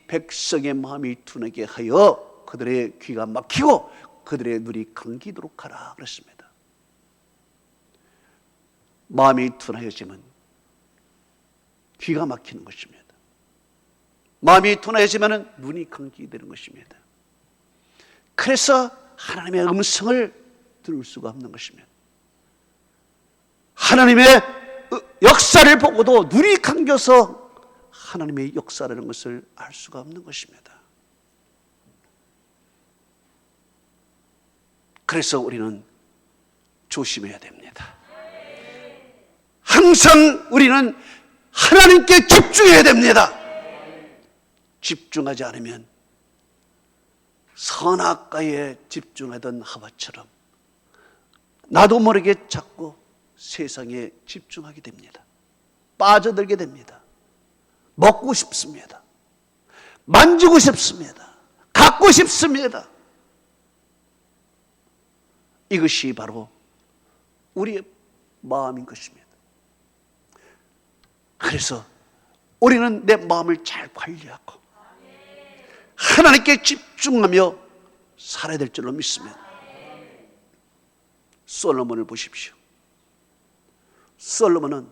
백성의 마음이 둔하게 하여 그들의 귀가 막히고 그들의 눈이 감기도록 하라 그랬습니다. 마음이 둔하여지면 귀가 막히는 것입니다. 마음이 둔하여지면 눈이 감기되는 것입니다. 그래서 하나님의 음성을 들을 수가 없는 것입니다. 하나님의 역사를 보고도 눈이 감겨서 하나님의 역사라는 것을 알 수가 없는 것입니다. 그래서 우리는 조심해야 됩니다. 항상 우리는 하나님께 집중해야 됩니다. 집중하지 않으면 선악과에 집중하던 하와처럼 나도 모르게 자꾸 세상에 집중하게 됩니다. 빠져들게 됩니다. 먹고 싶습니다. 만지고 싶습니다. 갖고 싶습니다. 이것이 바로 우리의 마음인 것입니다. 그래서 우리는 내 마음을 잘 관리하고 하나님께 집중하며 살아야 될 줄로 믿습니다. 솔로몬을 보십시오. 솔로몬은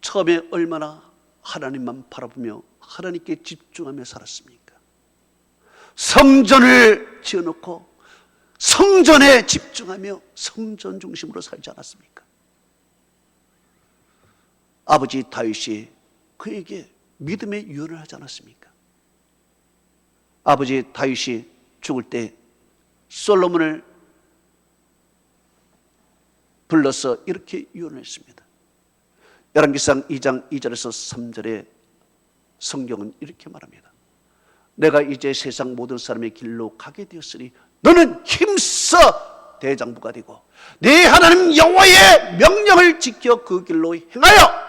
처음에 얼마나 하나님만 바라보며 하나님께 집중하며 살았습니까? 성전을 지어놓고 성전에 집중하며 성전 중심으로 살지 않았습니까? 아버지 다윗이 그에게 믿음의 유언을 하지 않았습니까? 아버지 다윗이 죽을 때 솔로몬을 불러서 이렇게 유언을 했습니다. 열왕기상 2장 2절에서 3절에 성경은 이렇게 말합니다. 내가 이제 세상 모든 사람의 길로 가게 되었으니 너는 힘써 대장부가 되고 네 하나님 여호와의 명령을 지켜 그 길로 행하여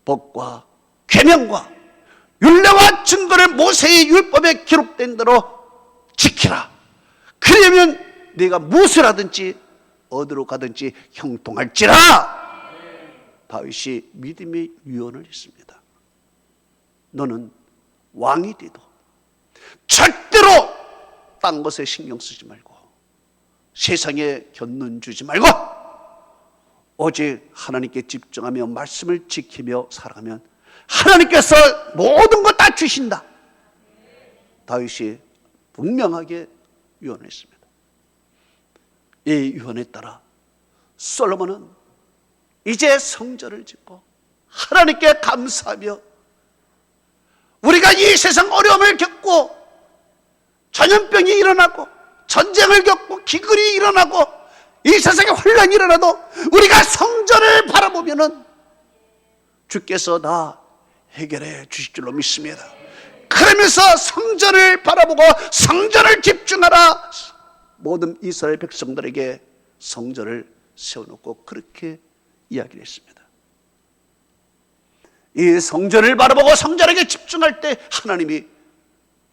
법과 계명과 율례와 증거를 모세의 율법에 기록된 대로 지키라. 그러면 네가 무엇을 하든지 어디로 가든지 형통할지라. 다윗이 믿음의 유언을 했습니다. 너는 왕이 돼도 절대로 딴 것에 신경 쓰지 말고 세상에 견눈 주지 말고 오직 하나님께 집중하며 말씀을 지키며 살아가면 하나님께서 모든 것 다 주신다. 다윗이 분명하게 유언했습니다. 이 유언에 따라 솔로몬은 이제 성전을 짓고 하나님께 감사하며 우리가 이 세상 어려움을 겪고 전염병이 일어나고 전쟁을 겪고 기근이 일어나고 이 세상에 혼란이 일어나도 우리가 성전을 바라보면은 주께서 다 해결해 주실 줄로 믿습니다. 그러면서 성전을 바라보고 성전을 집중하라. 모든 이스라엘 백성들에게 성전을 세워놓고 그렇게 이야기를 했습니다. 이 성전을 바라보고 성전에게 집중할 때 하나님이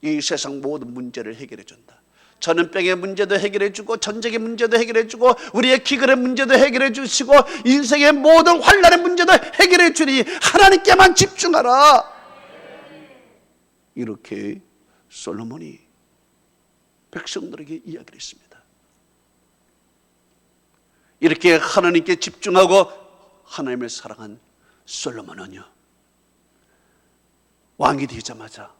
이 세상 모든 문제를 해결해 준다. 전염병의 문제도 해결해 주고 전쟁의 문제도 해결해 주고 우리의 기근의 문제도 해결해 주시고 인생의 모든 환난의 문제도 해결해 주니 하나님께만 집중하라. 이렇게 솔로몬이 백성들에게 이야기를 했습니다. 이렇게 하나님께 집중하고 하나님을 사랑한 솔로몬은요, 왕이 되자마자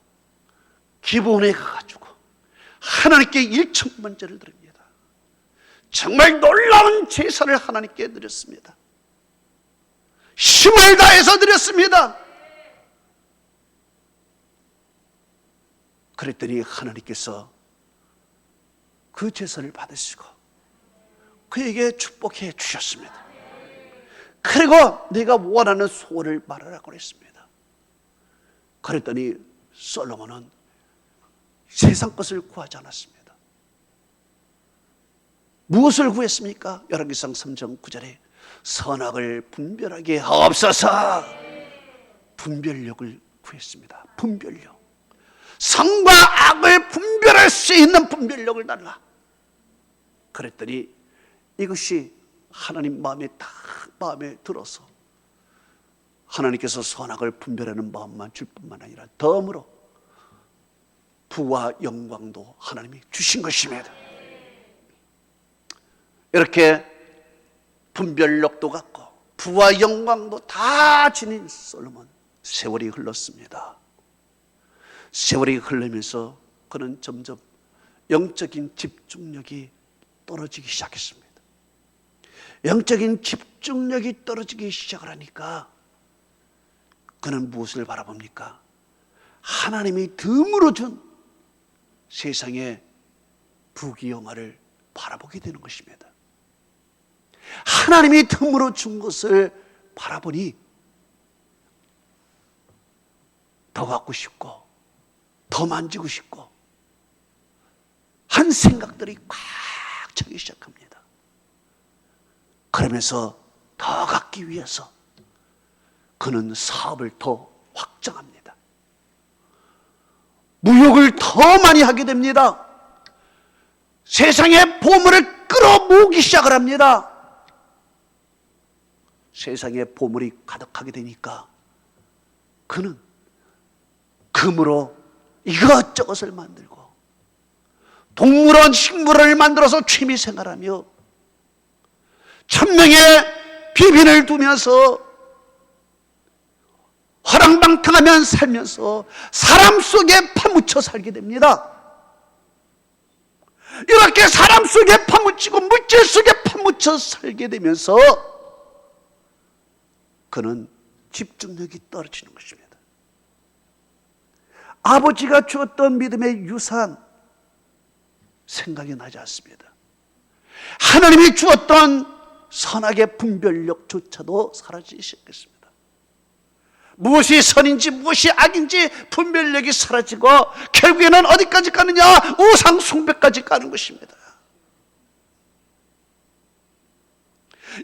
기브온에 가가지고 하나님께 일천만제를 드립니다. 정말 놀라운 제사를 하나님께 드렸습니다. 힘을 다해서 드렸습니다. 그랬더니 하나님께서 그 제사를 받으시고 그에게 축복해 주셨습니다. 그리고 네가 원하는 소원을 말하라고 했습니다. 그랬더니 솔로몬은 세상 것을 구하지 않았습니다. 무엇을 구했습니까? 열왕기상 3장 9절에 선악을 분별하게 하옵소서. 분별력을 구했습니다. 분별력. 선과 악을 분별할 수 있는 분별력을 달라. 그랬더니 이것이 하나님 마음에 들어서 하나님께서 선악을 분별하는 마음만 줄 뿐만 아니라 덤으로 부와 영광도 하나님이 주신 것입니다. 이렇게 분별력도 갖고 부와 영광도 다 지닌 솔로몬. 세월이 흘렀습니다. 세월이 흐르면서 그는 점점 영적인 집중력이 떨어지기 시작했습니다. 영적인 집중력이 떨어지기 시작을 하니까 그는 무엇을 바라봅니까? 하나님이 덤으로 준 세상의 부귀영화를 바라보게 되는 것입니다. 하나님이 덤으로 준 것을 바라보니 더 갖고 싶고 더 만지고 싶고 한 생각들이 꽉 차기 시작합니다. 그러면서 더 갖기 위해서 그는 사업을 더 확장합니다. 무역을 더 많이 하게 됩니다. 세상의 보물을 끌어모으기 시작을 합니다. 세상에 보물이 가득하게 되니까 그는 금으로 이것저것을 만들고 동물원, 식물을 만들어서 취미생활하며 천명의 비빈을 두면서 허랑방탕하며 살면서 사람 속에 파묻혀 살게 됩니다. 이렇게 사람 속에 파묻히고 물질 속에 파묻혀 살게 되면서 그는 집중력이 떨어지는 것입니다. 아버지가 주었던 믿음의 유산 생각이 나지 않습니다. 하나님이 주었던 선악의 분별력조차도 사라지기 시작했습니다. 무엇이 선인지 무엇이 악인지 분별력이 사라지고 결국에는 어디까지 가느냐? 우상 숭배까지 가는 것입니다.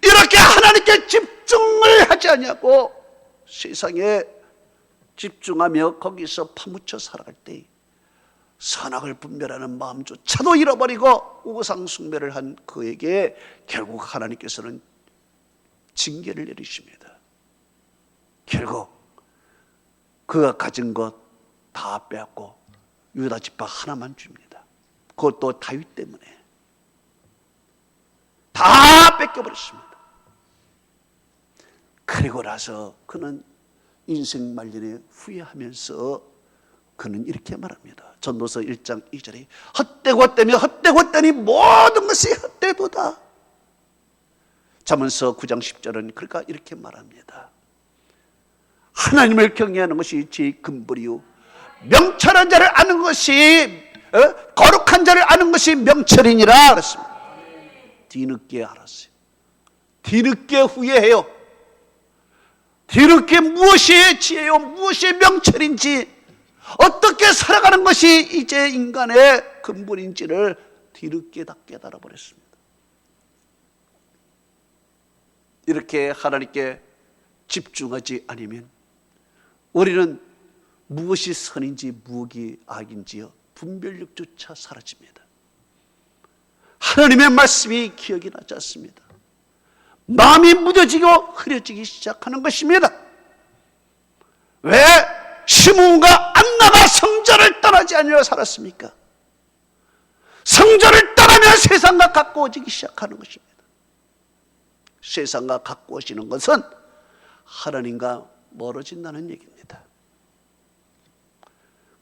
이렇게 하나님께 집중을 하지 않냐고 세상에 집중하며 거기서 파묻혀 살아갈 때 선악을 분별하는 마음조차도 잃어버리고 우상 숭배를 한 그에게 결국 하나님께서는 징계를 내리십니다. 결국 그가 가진 것 다 빼앗고 유다 지파 하나만 줍니다. 그것도 다윗 때문에 다 뺏겨버렸습니다. 그리고 나서 그는 인생 말년에 후회하면서 그는 이렇게 말합니다. 전도서 1장 2절에 헛되고 헛되며 헛되고 헛되니 모든 것이 헛되도다. 잠언서 9장 10절은 그러니까 이렇게 말합니다. 하나님을 경외하는 것이 제일 근본이요 명철한 자를 아는 것이 거룩한 자를 아는 것이 명철이니라 그랬습니다. 뒤늦게 알았어요. 뒤늦게 후회해요. 뒤늦게 무엇이 지혜요 무엇이 명철인지 어떻게 살아가는 것이 이제 인간의 근본인지를 뒤늦게 다 깨달아 버렸습니다. 이렇게 하나님께 집중하지 않으면 우리는 무엇이 선인지 무엇이 악인지요 분별력조차 사라집니다. 하나님의 말씀이 기억이 나지 않습니다. 마음이 무뎌지고 흐려지기 시작하는 것입니다. 왜 시므온과 안나가 성전을 떠나지 않으려 살았습니까? 성전을 떠나면 세상과 가까워지기 시작하는 것입니다. 세상과 가까워지는 것은 하나님과 멀어진다는 얘기입니다.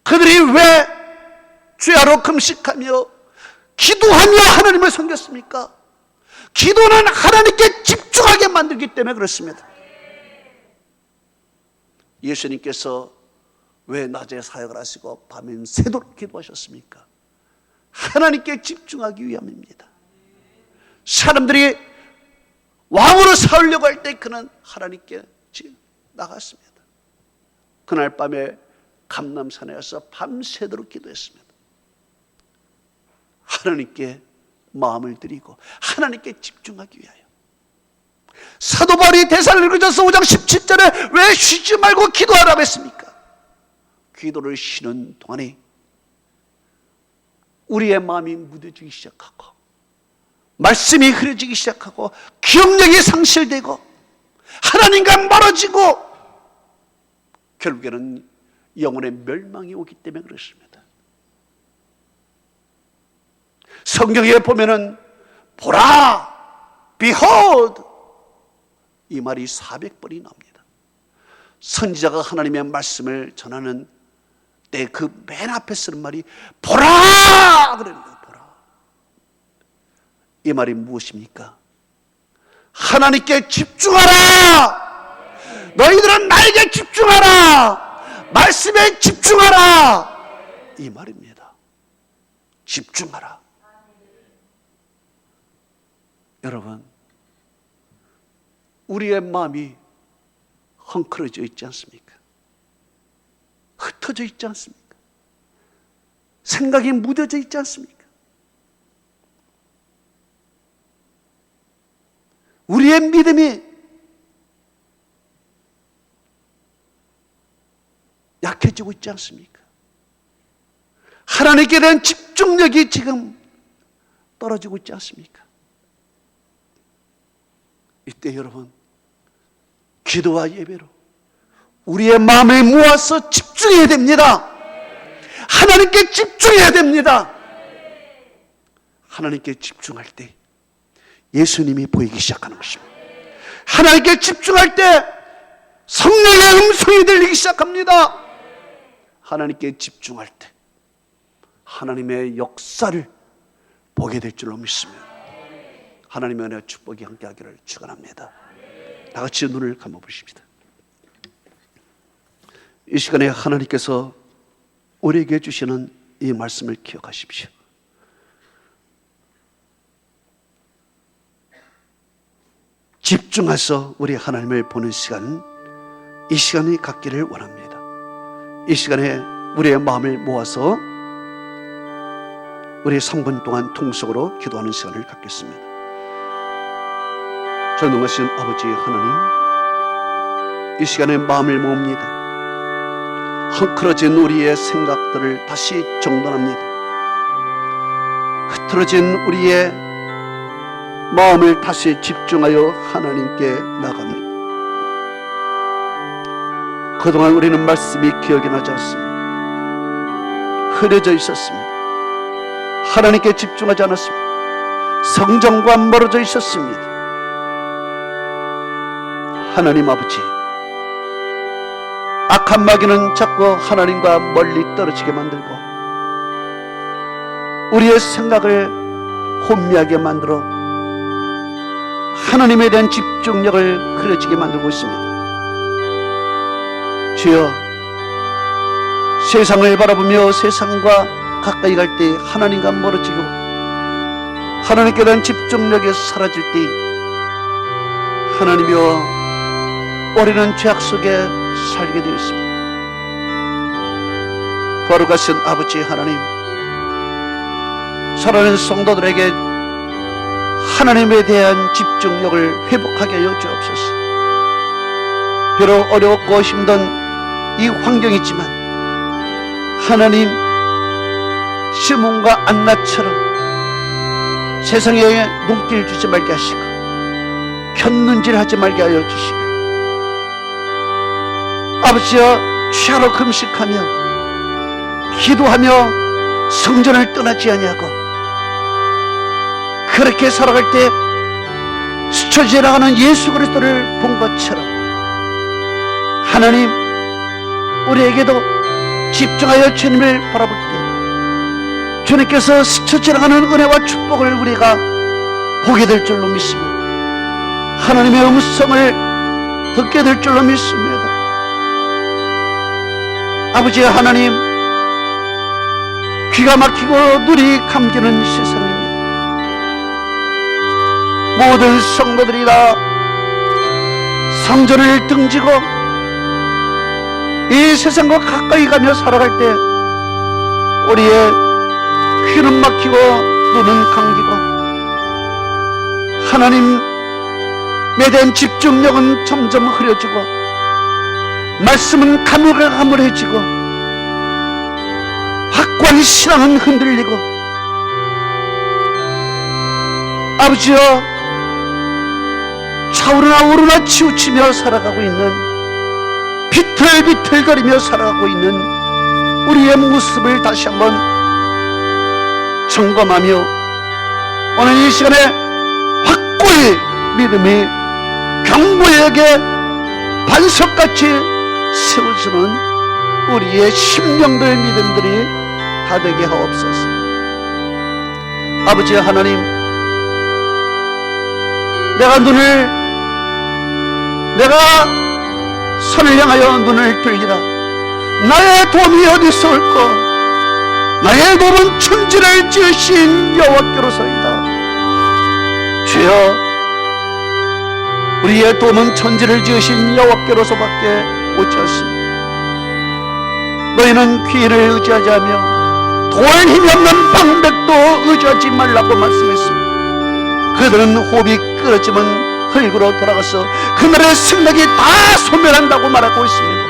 그들이 왜 주야로 금식하며 기도하며 하나님을 섬겼습니까? 기도는 하나님께 집중하게 만들기 때문에 그렇습니다. 예수님께서 왜 낮에 사역을 하시고 밤엔 새도록 기도하셨습니까? 하나님께 집중하기 위함입니다. 사람들이 왕으로 세우려고 할 때 그는 하나님께 나갔습니다. 그날 밤에 감람산에 가서 밤새도록 기도했습니다. 하나님께 마음을 드리고 하나님께 집중하기 위하여. 사도 바울이 데살로니가전서 5장 17절에 왜 쉬지 말고 기도하라고 했습니까? 기도를 쉬는 동안에 우리의 마음이 무뎌지기 시작하고 말씀이 흐려지기 시작하고 기억력이 상실되고 하나님과 멀어지고 결국에는 영혼의 멸망이 오기 때문에 그렇습니다. 성경에 보면은 보라, behold 이 말이 400번이 나옵니다. 선지자가 하나님의 말씀을 전하는 때 그 맨 앞에 쓰는 말이 보라 그럽니다. 보라. 이 말이 무엇입니까? 하나님께 집중하라. 너희들은 나에게 집중하라. 말씀에 집중하라. 이 말입니다. 집중하라. 여러분, 우리의 마음이 헝클어져 있지 않습니까? 흩어져 있지 않습니까? 생각이 무뎌져 있지 않습니까? 우리의 믿음이 약해지고 있지 않습니까? 하나님께 대한 집중력이 지금 떨어지고 있지 않습니까? 이때 여러분, 기도와 예배로 우리의 마음을 모아서 집중해야 됩니다. 하나님께 집중해야 됩니다. 하나님께 집중할 때 예수님이 보이기 시작하는 것입니다. 하나님께 집중할 때 성령의 음성이 들리기 시작합니다. 하나님께 집중할 때 하나님의 역사를 보게 될 줄로 믿습니다. 하나님의 은혜와 축복이 함께하기를 축원합니다. 다 같이 눈을 감아보십시다. 이 시간에 하나님께서 우리에게 주시는 이 말씀을 기억하십시오. 집중해서 우리 하나님을 보는 시간, 이 시간이 갖기를 원합니다. 이 시간에 우리의 마음을 모아서 우리 3분 동안 통속으로 기도하는 시간을 갖겠습니다. 전능하신 아버지 하나님, 이 시간에 마음을 모읍니다. 헝클어진 우리의 생각들을 다시 정돈합니다. 흐트러진 우리의 마음을 다시 집중하여 하나님께 나갑니다. 그동안 우리는 말씀이 기억이 나지 않습니다. 흐려져 있었습니다. 하나님께 집중하지 않았습니다. 성전과 멀어져 있었습니다. 하나님 아버지, 악한 마귀는 자꾸 하나님과 멀리 떨어지게 만들고 우리의 생각을 혼미하게 만들어 하나님에 대한 집중력을 흐려지게 만들고 있습니다. 주여, 세상을 바라보며 세상과 가까이 갈 때 하나님과 멀어지고 하나님께 대한 집중력이 사라질 때 하나님이여, 우리는 죄악 속에 살게 되어 있습니다. 거룩하신 아버지 하나님, 사랑하는 성도들에게 하나님에 대한 집중력을 회복하게 하여 주옵소서. 비록 어렵고 힘든 이 환경이지만 하나님, 시몬과 안나처럼 세상에 눈길 주지 말게 하시고 곁눈질하지 말게 하여 주시고, 아버지여, 취하러 금식하며 기도하며 성전을 떠나지 아니하고 그렇게 살아갈 때 스쳐 지나가는 예수 그리스도를 본 것처럼 하나님, 우리에게도 집중하여 주님을 바라볼 때 주님께서 스쳐 지나가는 은혜와 축복을 우리가 보게 될 줄로 믿습니다. 하나님의 음성을 듣게 될 줄로 믿습니다. 아버지 하나님, 귀가 막히고 눈이 감기는 세상입니다. 모든 성도들이 다 성전을 등지고 이 세상과 가까이 가며 살아갈 때 우리의 귀는 막히고 눈은 감기고 하나님에 대한 집중력은 점점 흐려지고 말씀은 가물가물해지고 확고한 신앙은 흔들리고, 아버지여, 차오르나 오르나 치우치며 살아가고 있는, 비틀비틀거리며 살아가고 있는 우리의 모습을 다시 한번 점검하며 오늘 이 시간에 확고히 믿음이 경고에게 반석같이 세워주는 우리의 심령들 믿음들이 다 되게 하옵소서. 아버지 하나님, 내가 선을 향하여 눈을 들리라. 나의 도움이 어디서 올꼬? 나의 도움은 천지를 지으신 여호와께로서이다. 주여, 우리의 도움은 천지를 지으신 여호와께로서밖에 오지 않습니다. 너희는 귀인을 의지하지 않으며 도울 힘이 없는 방백도 의지하지 말라고 말씀했습니다. 그들은 호흡이 끊어지면 흙으로 돌아가서 그날의 승력이 다 소멸한다고 말하고 있습니다.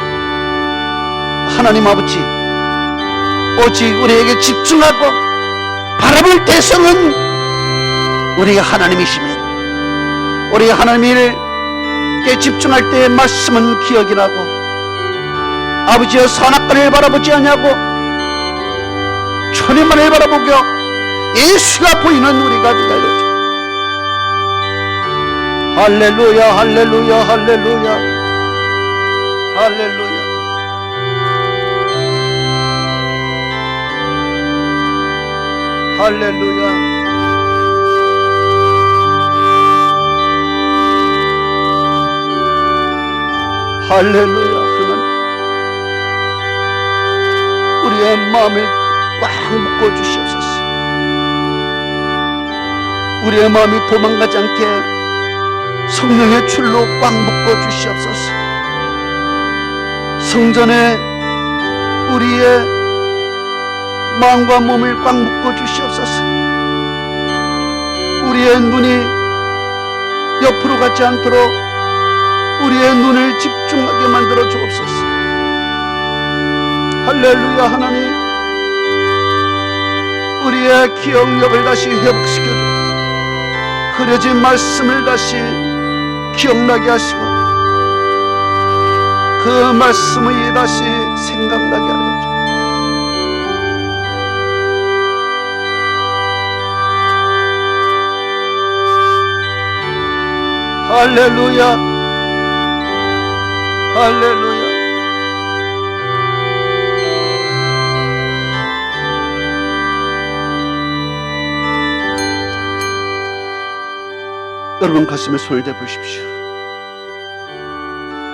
하나님 아버지, 오직 우리에게 집중하고 바라볼 대상은 우리 하나님이십니다. 우리 하나님께 집중할 때의 말씀은 기억이 나고 아버지여 선악과를 바라보지 아니하고 천의만을 바라보며 예수가 보이는 우리가 되게 하여 주옵소서. 할렐루야 할렐루야 할렐루야 할렐루야. 할렐루야. 할렐루야. 하나님, 우리의 마음을 꽉 묶어 주시옵소서. 우리의 마음이 도망가지 않게 성령의 줄로 꽉 묶어 주시옵소서. 성전에 우리의 마음과 몸을 꽉 묶어 주시옵소서. 우리의 눈이 옆으로 가지 않도록 우리의 눈을 집중하게 만들어 주옵소서. 할렐루야. 하나님, 우리의 기억력을 다시 회복시켜주고 흐려진 말씀을 다시 기억나게 하시고 그 말씀이 다시 생각나게 하여 주옵소서. 할렐루야. 할렐루야. 여러분 가슴에 손을 대보십시오.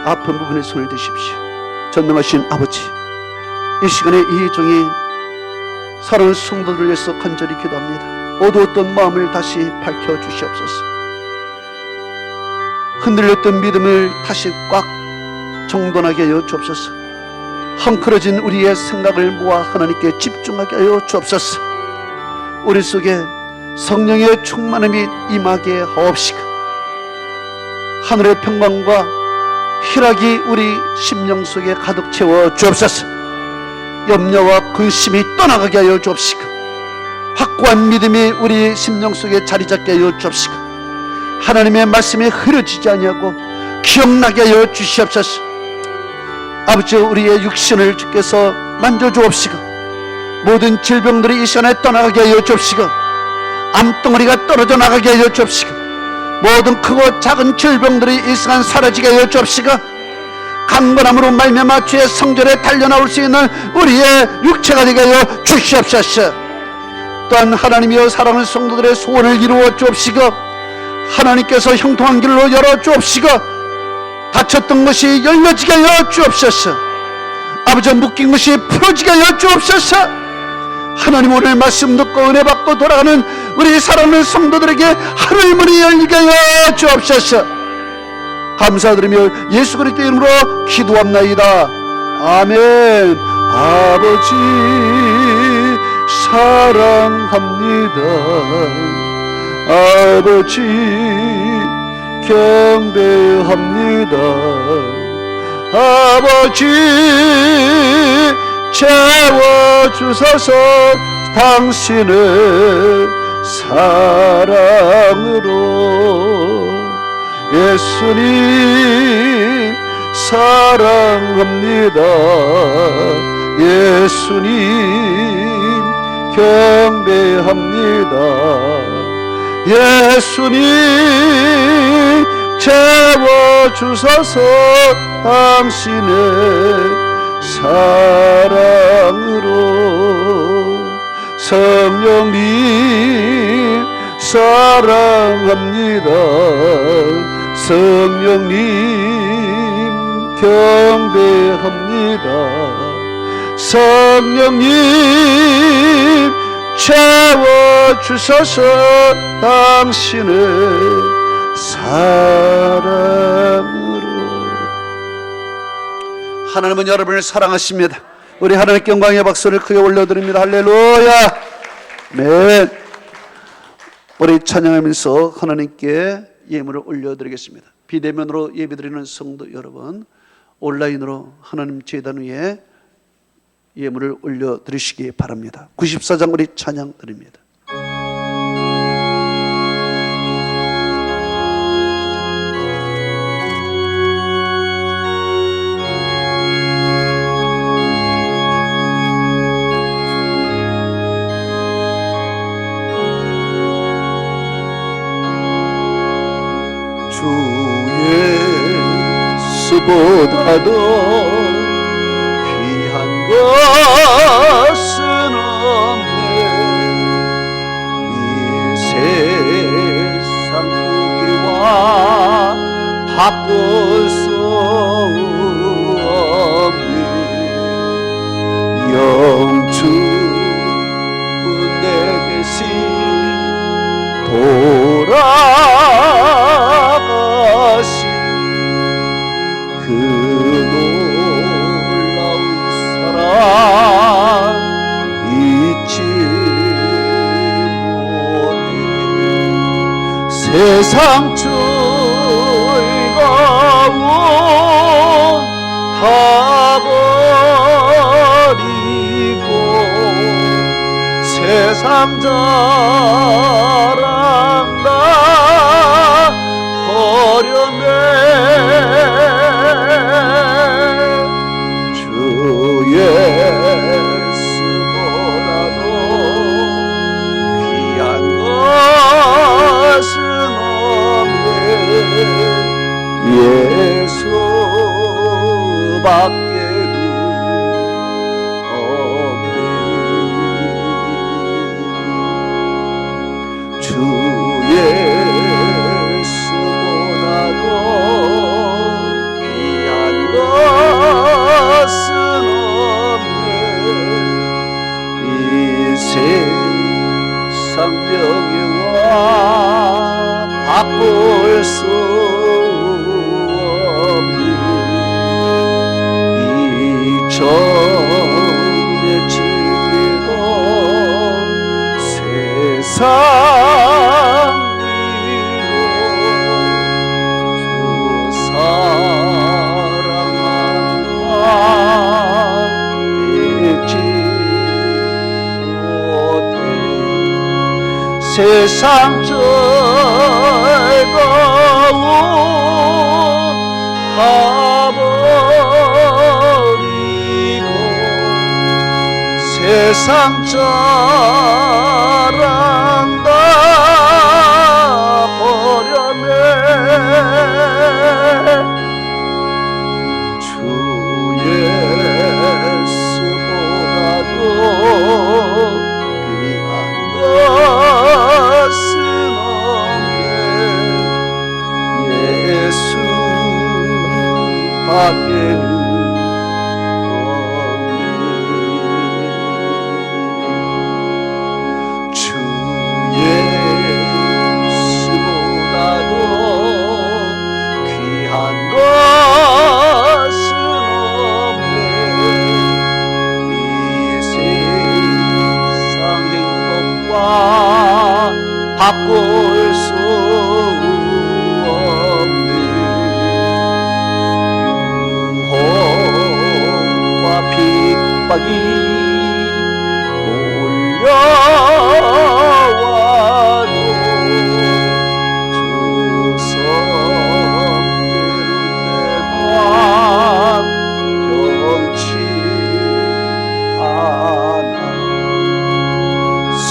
아픈 부분에 손을 대십시오. 전능하신 아버지, 이 시간에 이 종이 사랑하는 성도들을 위해서 간절히 기도합니다. 어두웠던 마음을 다시 밝혀주시옵소서. 흔들렸던 믿음을 다시 꽉 정돈하게 하여 주옵소서. 헝클어진 우리의 생각을 모아 하나님께 집중하게 하여 주옵소서. 우리 속에 성령의 충만함이 임하게 하옵시고 하늘의 평강과 희락이 우리 심령 속에 가득 채워 주옵소서. 염려와 근심이 떠나가게 하여 주옵시고 확고한 믿음이 우리 심령 속에 자리 잡게 하여 주옵시고 하나님의 말씀이 흐려지지 아니하고 기억나게 하여 주시옵소서. 아버지, 우리의 육신을 주께서 만져주옵시고 모든 질병들이 이 시간에 떠나가게 하여 주옵시고 암덩어리가 떨어져 나가게 하여 주옵시고 모든 크고 작은 질병들이 이 시간 사라지게 하여 주옵시고 강건함으로 말미암아 주의 성전에 달려나올 수 있는 우리의 육체가 되게 하여 주시옵소서. 또한 하나님이여 사랑하는 성도들의 소원을 이루어 주옵시고 하나님께서 형통한 길로 열어 주옵시고 닫혔던 것이 열려지게 하여 주옵소서. 아버지, 묶인 것이 풀어지게 하여 주옵소서. 하나님, 오늘 말씀 듣고 은혜 받고 돌아가는 우리 사랑하는 성도들에게 하늘의 문이 열리게 하여 주옵소서. 감사드리며 예수 그리스도의 이름으로 기도합나이다. 아멘. 아버지 사랑합니다. 아버지 경배합니다. 아버지 채워주소서. 당신의 사랑으로 예수님 사랑합니다. 예수님 경배합니다. 예수님 채워주소서. 당신의 사랑으로 성령님 사랑합니다. 성령님 경배합니다. 성령님 채워주소서. 당신의 사랑으로. 하나님은 여러분을 사랑하십니다. 우리 하나님께 영광의 박수를 크게 올려드립니다. 할렐루야. 네, 우리 찬양하면서 하나님께 예물을 올려드리겠습니다. 비대면으로 예배드리는 성도 여러분, 온라인으로 하나님 제단 위에 예물을 올려드리시기 바랍니다. 94장 우리 찬양 드립니다. 것보다도 귀한 것은 없네. 이 세상 무기와 바꿀 수 없네. 영주 내 대신 돌아가신 그 놀라운 사랑 잊지 못해. 세상 즐거움 다 버리고 세상 자랑 다 버렸네. 주 예수보다도 귀한 것은 없네. 예수밖에도 없네. 주 예수보다도 귀한 것은 없네. 이 세상 명예와 바꿀 수 없네. 이전에 즐기던 세상 일로 주 사랑하는 마 잊지 못해. 세상 즐거움 다 버리고 세상 자랑 다 버렸네. 주 예수보다도 귀한 것은 없네. 예수밖에는 주 예수보다도 귀한 것은 없네. 이 세상 행복과 바꿀 수 없네. 유혹과 핍박이 몰려와도 주 성대로 내 맘 병치 않아.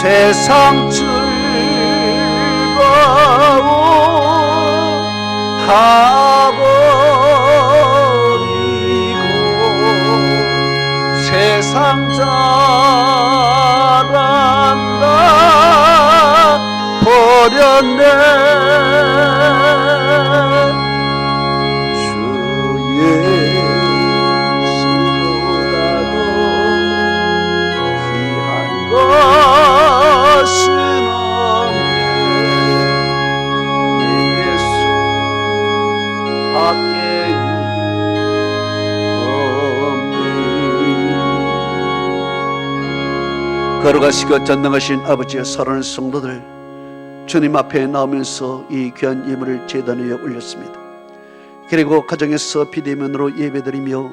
세상 즐거움 다 버리고 세상 자랑 다 버렸네. 주 예수보다도 귀한 것은 없네. 예수 밖에는 없네. 걸어가시고 전능하신 아버지의 사랑하는 성도들, 주님 앞에 나오면서 이 귀한 예물을 제단 위에 올렸습니다. 그리고 가정에서 비대면으로 예배드리며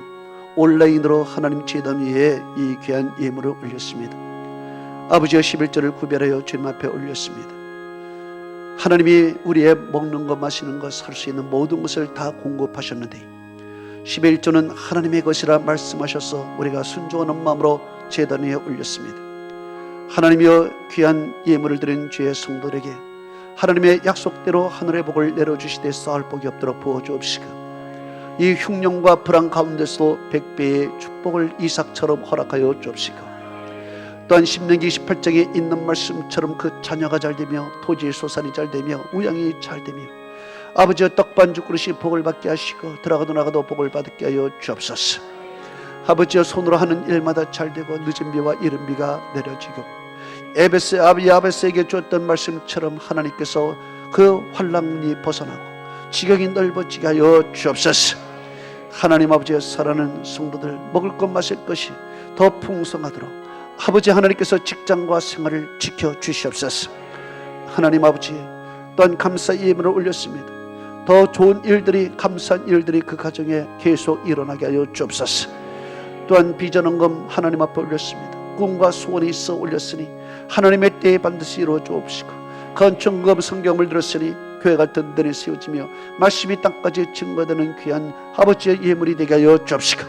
온라인으로 하나님 제단 위에 이 귀한 예물을 올렸습니다. 아버지의 11조를 구별하여 주님 앞에 올렸습니다. 하나님이 우리의 먹는 것, 마시는 것, 살 수 있는 모든 것을 다 공급하셨는데 11조는 하나님의 것이라 말씀하셔서 우리가 순종하는 마음으로 제단 위에 올렸습니다. 하나님이여, 귀한 예물을 드린 주의 성도들에게 하나님의 약속대로 하늘의 복을 내려주시되 쌓을 복이 없도록 부어주옵시고, 이 흉년과 불안 가운데서도 100배의 축복을 이삭처럼 허락하여 주옵시고, 또한 신명기 28장에 있는 말씀처럼 그 자녀가 잘되며 토지의 소산이 잘되며 우양이 잘되며 아버지의 떡반죽 그릇이 복을 받게 하시고 들어가도 나가도 복을 받게 하여 주옵소서. 아버지의 손으로 하는 일마다 잘되고 늦은 비와 이른 비가 내려지고 야베스에게 주었던 말씀처럼 하나님께서 그 환란이 벗어나고 지경이 넓어지게 하여 주옵소서. 하나님 아버지의 사랑하는 성도들, 먹을 것 마실 것이 더 풍성하도록 아버지 하나님께서 직장과 생활을 지켜주시옵소서. 하나님 아버지, 또한 감사 예물을 올렸습니다. 더 좋은 일들이, 감사한 일들이 그 가정에 계속 일어나게 하여 주옵소서. 또한 비전헌금 하나님 앞에 올렸습니다. 꿈과 소원이 있어 올렸으니 하나님의 때에 반드시 이루어 주옵시고, 건축금 성경을 들었으니 교회가 든든히 세워지며 말씀이 땅까지 증거되는 귀한 아버지의 예물이 되게 하여 주옵시고,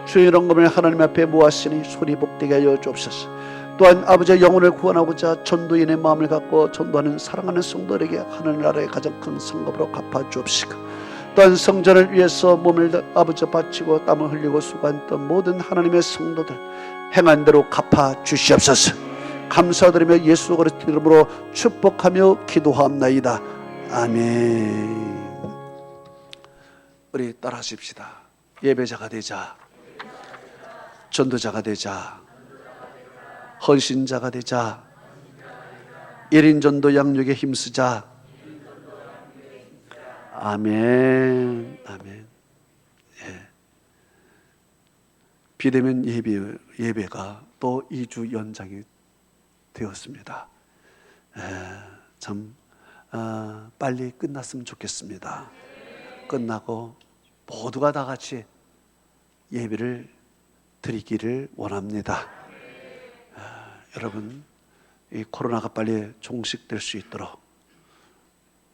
주의 헌금을 하나님 앞에 모았으니 손이 복되게 하여 주옵소서. 또한 아버지의 영혼을 구원하고자 전도인의 마음을 갖고 전도하는 사랑하는 성도들에게 하늘 나라의 가장 큰 성급으로 갚아 주옵시고, 또한 성전을 위해서 몸을 아버지 바치고 땀을 흘리고 수고했던 모든 하나님의 성도들 행한 대로 갚아 주시옵소서. 감사드리며 예수 그리스도 이름으로 축복하며 기도하옵나이다. 아멘. 우리 따라하십시다. 예배자가 되자, 전도자가 되자, 헌신자가 되자, 1인 전도 양육에 힘쓰자. 아멘. 아멘. 예. 비대면 예배가 또 2주 연장이 되었습니다. 참 빨리 끝났으면 좋겠습니다. 끝나고 모두가 다 같이 예배를 드리기를 원합니다. 여러분, 이 코로나가 빨리 종식될 수 있도록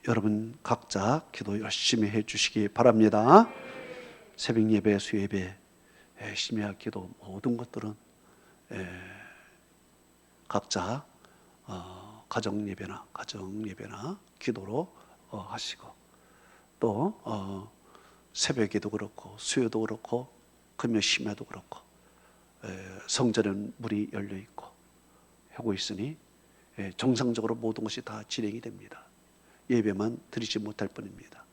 여러분 각자 기도 열심히 해주시기 바랍니다. 새벽 예배, 수예배, 심야 기도 모든 것들은 각자 가정 예배나 기도로 하시고, 또 새벽에도 그렇고 수요도 그렇고 금요 심야도 그렇고 성전은 문이 열려 있고 하고 있으니 정상적으로 모든 것이 다 진행이 됩니다. 예배만 드리지 못할 뿐입니다.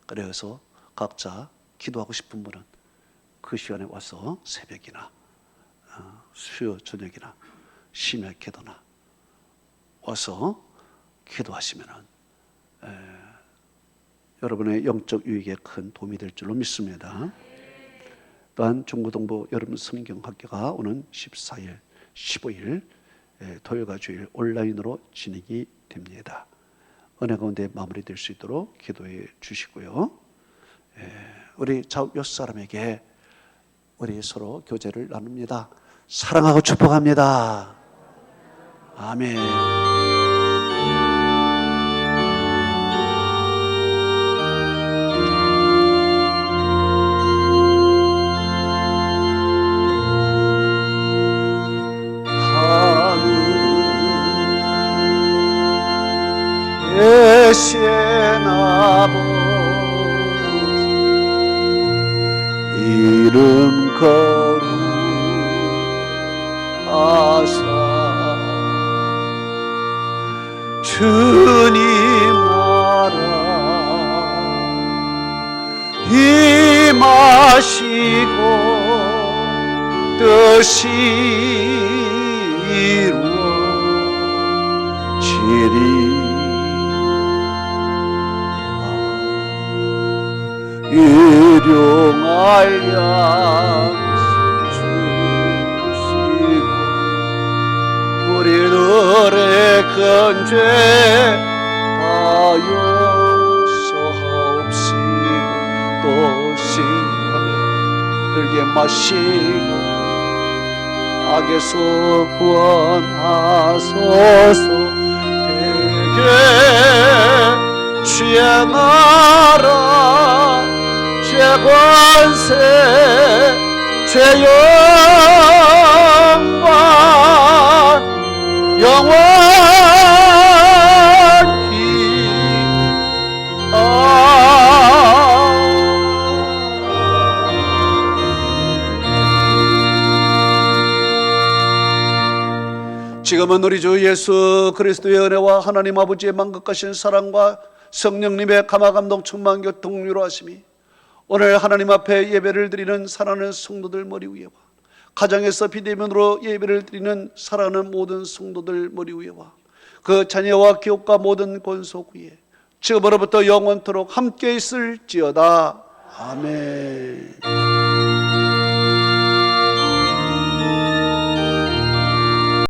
그래서 각자 기도하고 싶은 분은 그 시간에 와서 새벽이나 수요 저녁이나 심야 기도나 와서 기도하시면 여러분의 영적 유익에 큰 도움이 될 줄로 믿습니다. 또한 중고등부 여름 성경학교가 오는 14일, 15일 토요일과 주일 온라인으로 진행이 됩니다. 은혜 가운데 마무리될 수 있도록 기도해 주시고요. 우리 좌우 몇 사람에게 우리 서로 교제를 나눕니다. 사랑하고 축복합니다. 아멘. 계신 아버지 이름 거룩하사 주님 나라 임하시고 뜻이 이루어지리 일용할 양식 주시고 우리들의 큰 죄 다 용서하옵시고 또 시험에 들게 마시고 악에서 구원하소서. 되게 주의 나라 죄관세 죄영광 영원히 지금은 우리 주 예수 그리스도의 은혜와 하나님 아버지의 만극하신 사랑과 성령님의 감화감동 충만 교통유로 하심이 오늘 하나님 앞에 예배를 드리는 사랑하는 성도들 머리 위에와 가정에서 비대면으로 예배를 드리는 사랑하는 모든 성도들 머리 위에와 그 자녀와 기업과 모든 권속 위에 지금으로부터 영원토록 함께 있을지어다. 아멘.